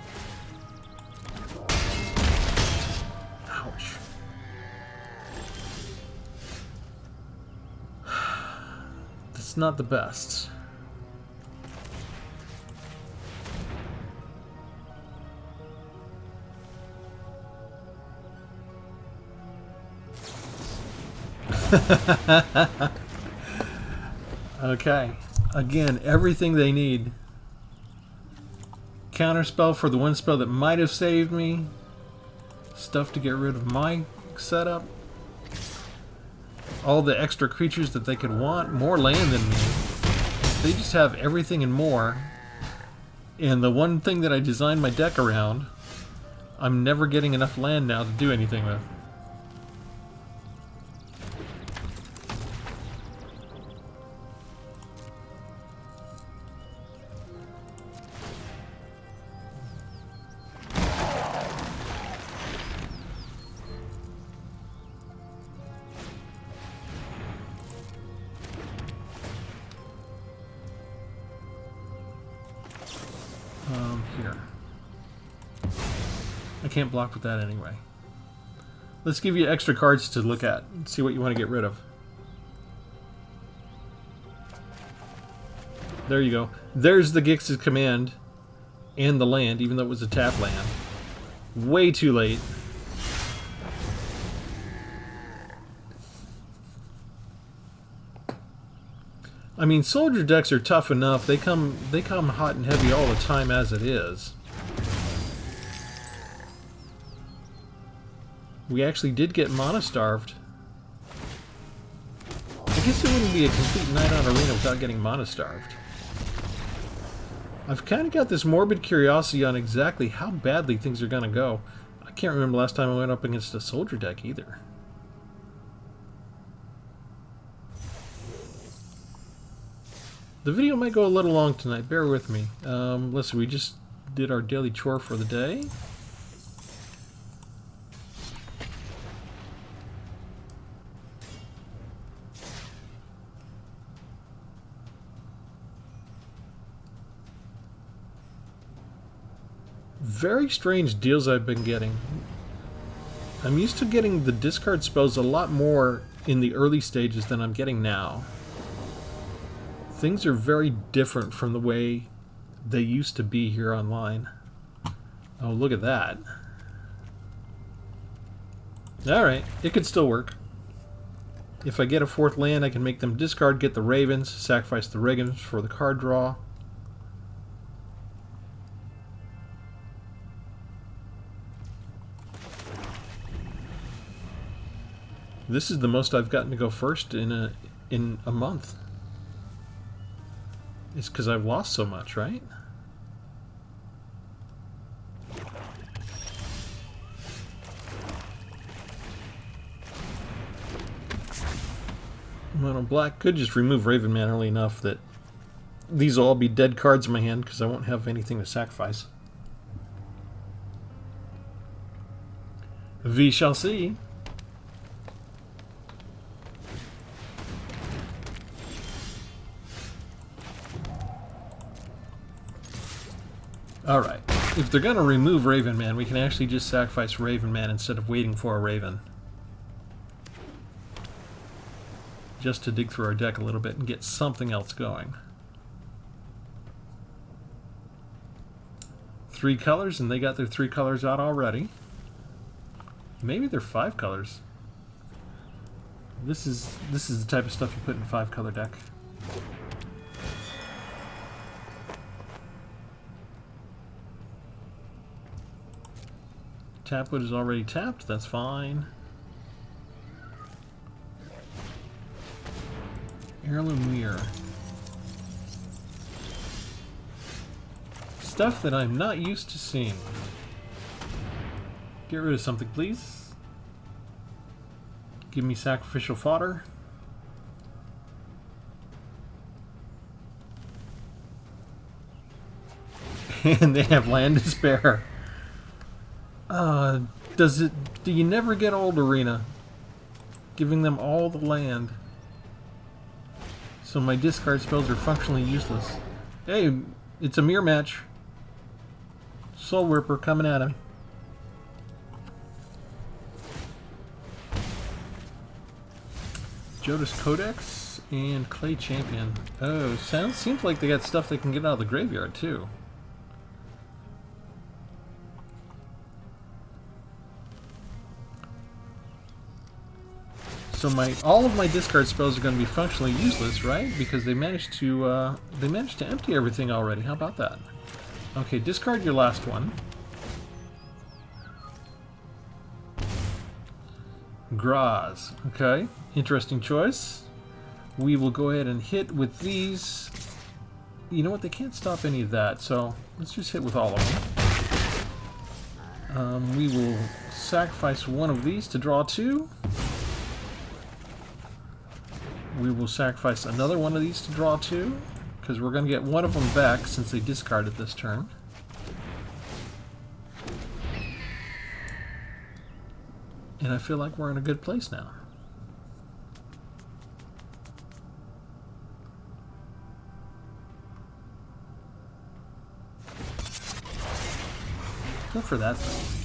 Ouch. That's not the best. Okay. Again, everything they need. Counterspell for the one spell that might have saved me. Stuff to get rid of my setup. All the extra creatures that they could want. More land than me. They just have everything and more. And the one thing that I designed my deck around, I'm never getting enough land now to do anything with. Here. I can't block with that anyway. Let's give you extra cards to look at and see what you want to get rid of. There you go. There's the Gix's command and the land, even though it was a tap land. Way too late. I mean, soldier decks are tough enough. They come hot and heavy all the time as it is. We actually did get mana starved. I guess it wouldn't be a complete night on Arena without getting mana starved. I've kind of got this morbid curiosity on exactly how badly things are going to go. I can't remember last time I went up against a soldier deck either. The video might go a little long tonight, bear with me. Listen, we just did our daily chore for the day. Very strange deals I've been getting. I'm used to getting the discard spells a lot more in the early stages than I'm getting now. Things are very different from the way they used to be here online. Oh, look at that. Alright, it could still work. If I get a 4th land, I can make them discard, get the ravens, sacrifice the ravens for the card draw. This is the most I've gotten to go first in a month. It's because I've lost so much, right? Mono black could just remove Raven Man early enough that these will all be dead cards in my hand because I won't have anything to sacrifice. We shall see. Alright, if they're going to remove Raven Man, we can actually just sacrifice Raven Man instead of waiting for a Raven. Just to dig through our deck a little bit and get something else going. 3 colors, and they got their 3 colors out already. Maybe they're 5 colors. This is the type of stuff you put in a 5-color deck. Tapwood is already tapped, that's fine. Heirloom Mirror. Stuff that I'm not used to seeing. Get rid of something, please. Give me sacrificial fodder. And they have land to spare. Do you never get old, Arena? Giving them all the land. So my discard spells are functionally useless. Hey, it's a mirror match. Soul Ripper coming at him. Jodas Codex and Clay Champion. Oh, seems like they got stuff they can get out of the graveyard too. So all of my discard spells are going to be functionally useless, right? Because they managed to empty everything already. How about that? Okay, discard your last one. Graz. Okay, interesting choice. We will go ahead and hit with these. You know what? They can't stop any of that, so let's just hit with all of them. We will sacrifice one of these to draw 2. We will sacrifice another one of these to draw 2, because we're going to get one of them back since they discarded this turn. And I feel like we're in a good place now. Go for that thing.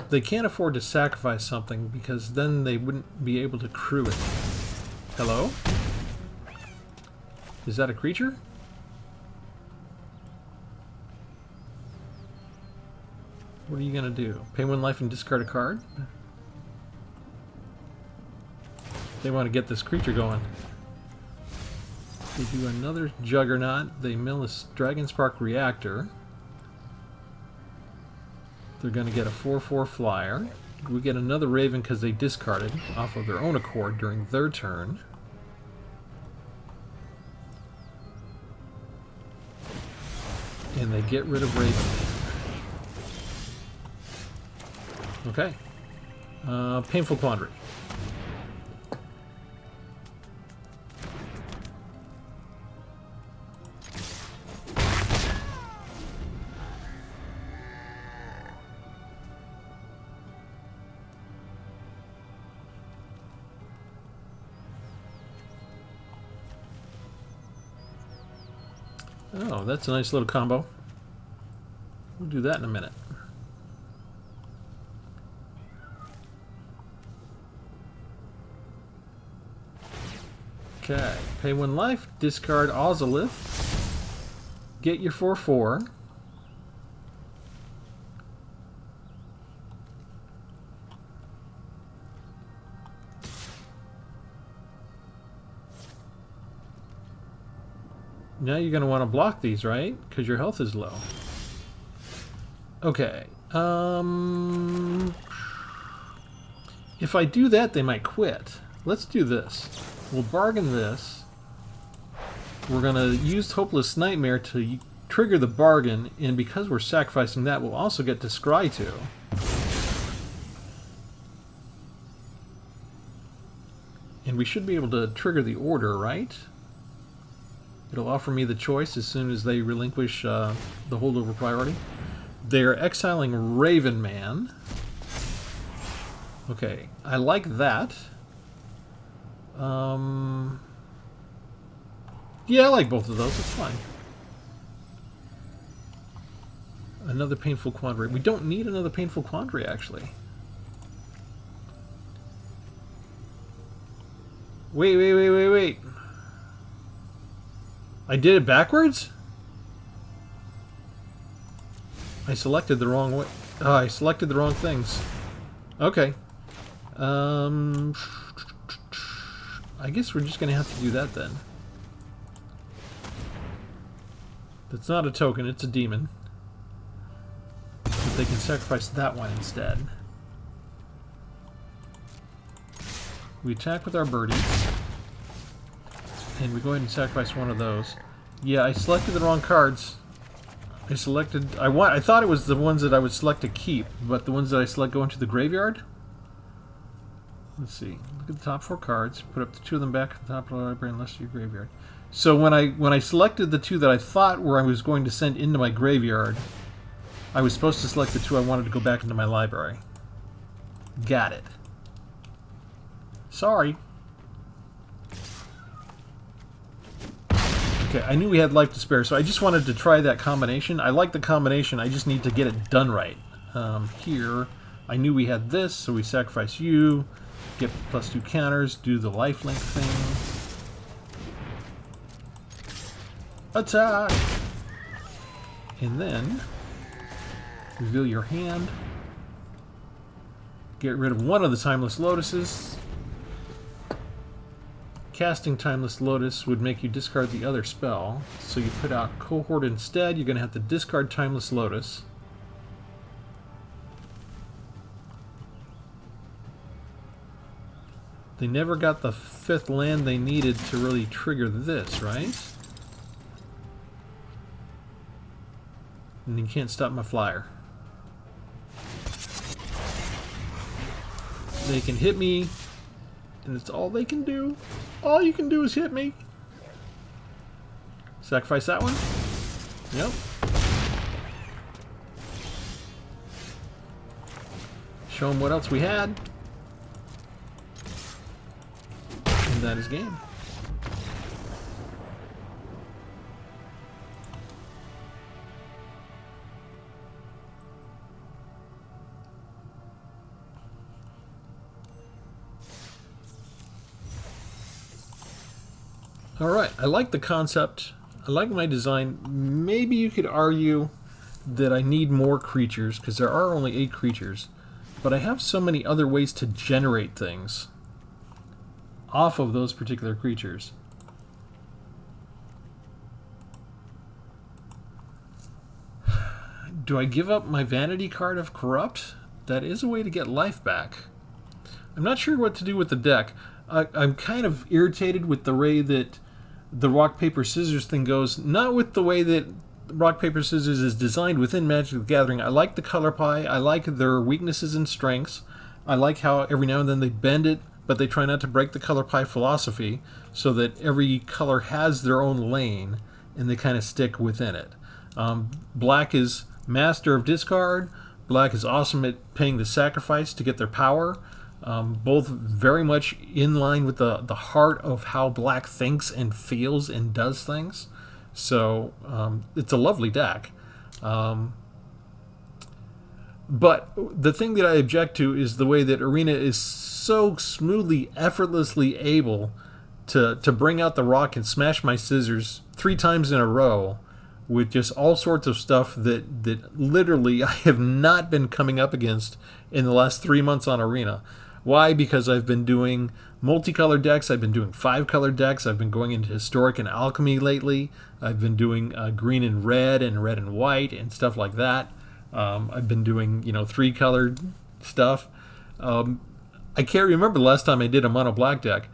They can't afford to sacrifice something because then they wouldn't be able to crew it. Hello? Is that a creature? What are you gonna do? Pay 1 life and discard a card? They want to get this creature going. They do another Juggernaut. They mill a Dragonspark Reactor. They're going to get a 4/4 flyer. We get another Raven because they discarded off of their own accord during their turn. And they get rid of Raven. Okay. Painful Quandary. Oh, that's a nice little combo. We'll do that in a minute. Okay. Pay 1 life. Discard Ozolith. Get your 4/4. Now you're going to want to block these, right? Because your health is low. Okay. If I do that, they might quit. Let's do this. We'll bargain this. We're going to use Hopeless Nightmare to trigger the bargain, and because we're sacrificing that, we'll also get to Scry 2. And we should be able to trigger the order, right? It'll offer me the choice as soon as they relinquish the holdover priority. They're exiling Raven Man. Okay, I like that. Yeah, I like both of those. It's fine. Another Painful Quandary. We don't need another Painful Quandary, actually. Wait. I did it backwards? I selected the wrong way. Oh, I selected the wrong things. Okay. I guess we're just going to have to do that then. That's not a token, it's a demon. But they can sacrifice that one instead. We attack with our birdies. And we go ahead and sacrifice one of those. Yeah, I selected the wrong cards. I thought it was the ones that I would select to keep, but the ones that I select go into the graveyard. Let's see. Look at the top 4 cards. Put up the 2 of them back at the top of the library and left to your graveyard. So when I selected the 2 that I thought were I was going to send into my graveyard, I was supposed to select the 2 I wanted to go back into my library. Got it. Sorry. Okay, I knew we had life to spare, so I just wanted to try that combination. I like the combination, I just need to get it done right. Here, I knew we had this, so we sacrifice you, get +2 counters, do the lifelink thing. Attack! And then, reveal your hand. Get rid of one of the Timeless Lotuses. Casting Timeless Lotus would make you discard the other spell, so you put out Cohort instead. You're going to have to discard Timeless Lotus. They never got the 5th land they needed to really trigger this, right? And you can't stop my flyer. They can hit me, and it's all they can do. All you can do is hit me. Sacrifice that one? Yep. Show them what else we had. And that is game. Alright, I like the concept. I like my design. Maybe you could argue that I need more creatures, because there are only 8 creatures. But I have so many other ways to generate things off of those particular creatures. Do I give up my vanity card of Corrupt? That is a way to get life back. I'm not sure what to do with the deck. I'm kind of irritated with the way that the rock, paper, scissors thing goes. Not with the way that rock, paper, scissors is designed within Magic the Gathering. I like the color pie. I like their weaknesses and strengths. I like how every now and then they bend it, but they try not to break the color pie philosophy so that every color has their own lane and they kind of stick within it. Black is master of discard. Black is awesome at paying the sacrifice to get their power. Both very much in line with the heart of how Black thinks and feels and does things. So it's a lovely deck. But the thing that I object to is the way that Arena is so smoothly, effortlessly able to bring out the rock and smash my scissors 3 times in a row with just all sorts of stuff that literally I have not been coming up against in the last 3 months on Arena. Why? Because I've been doing multicolored decks, I've been doing 5-color decks, I've been going into Historic and Alchemy lately, I've been doing green and red and white and stuff like that. I've been doing, 3-colored stuff. I can't remember the last time I did a mono black deck.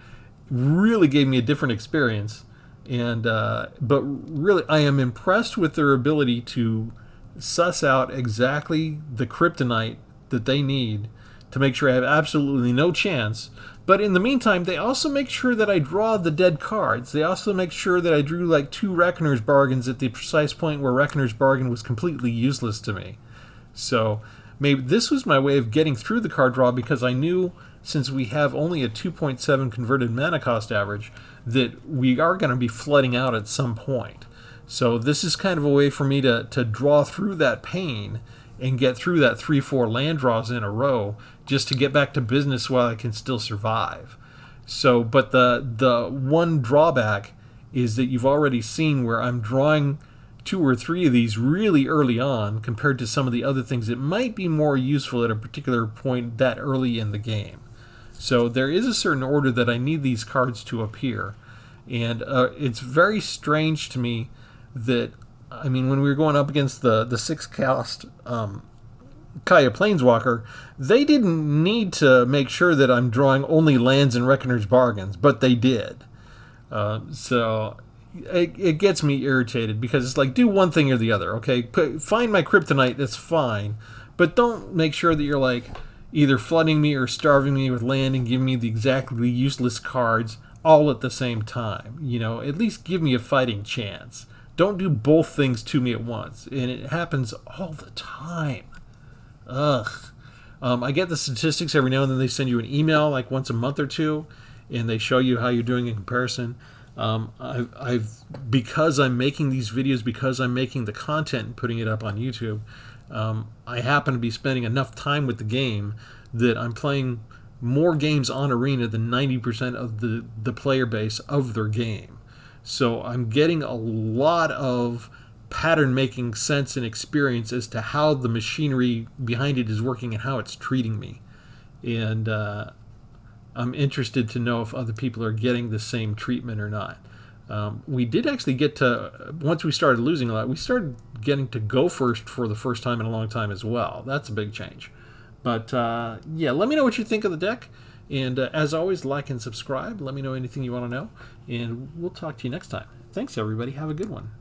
Really gave me a different experience. And but really, I am impressed with their ability to suss out exactly the kryptonite that they need to make sure I have absolutely no chance. But in the meantime, they also make sure that I draw the dead cards. They also make sure that I drew like 2 Reckoner's Bargains at the precise point where Reckoner's Bargain was completely useless to me. So maybe this was my way of getting through the card draw, because I knew, since we have only a 2.7 converted mana cost average, that we are going to be flooding out at some point. So this is kind of a way for me to draw through that pain and get through that 3-4 land draws in a row, just to get back to business while I can still survive. So, but the one drawback is that you've already seen where I'm drawing 2 or 3 of these really early on compared to some of the other things that might be more useful at a particular point that early in the game. So there is a certain order that I need these cards to appear. And it's very strange to me that, I mean, when we were going up against the 6-cast Kaya Planeswalker, they didn't need to make sure that I'm drawing only lands and Reckoner's Bargains, but they did. So it gets me irritated, because it's like, do one thing or the other, okay? Find my kryptonite, that's fine, but don't make sure that you're like either flooding me or starving me with land and giving me the exactly useless cards all at the same time. At least give me a fighting chance. Don't do both things to me at once. And it happens all the time. Ugh. I get the statistics every now and then. They send you an email like once a month or two, and they show you how you're doing in comparison. Because I'm making these videos, because I'm making the content and putting it up on YouTube, I happen to be spending enough time with the game that I'm playing more games on Arena than 90% of the player base of their game. So I'm getting a lot of pattern making sense and experience as to how the machinery behind it is working and how it's treating me. And I'm interested to know if other people are getting the same treatment or not. We did actually get to, once we started losing a lot, we started getting to go first for the first time in a long time as well. That's a big change. But yeah, let me know what you think of the deck. And as always, like and subscribe. Let me know anything you want to know. And we'll talk to you next time. Thanks, everybody. Have a good one.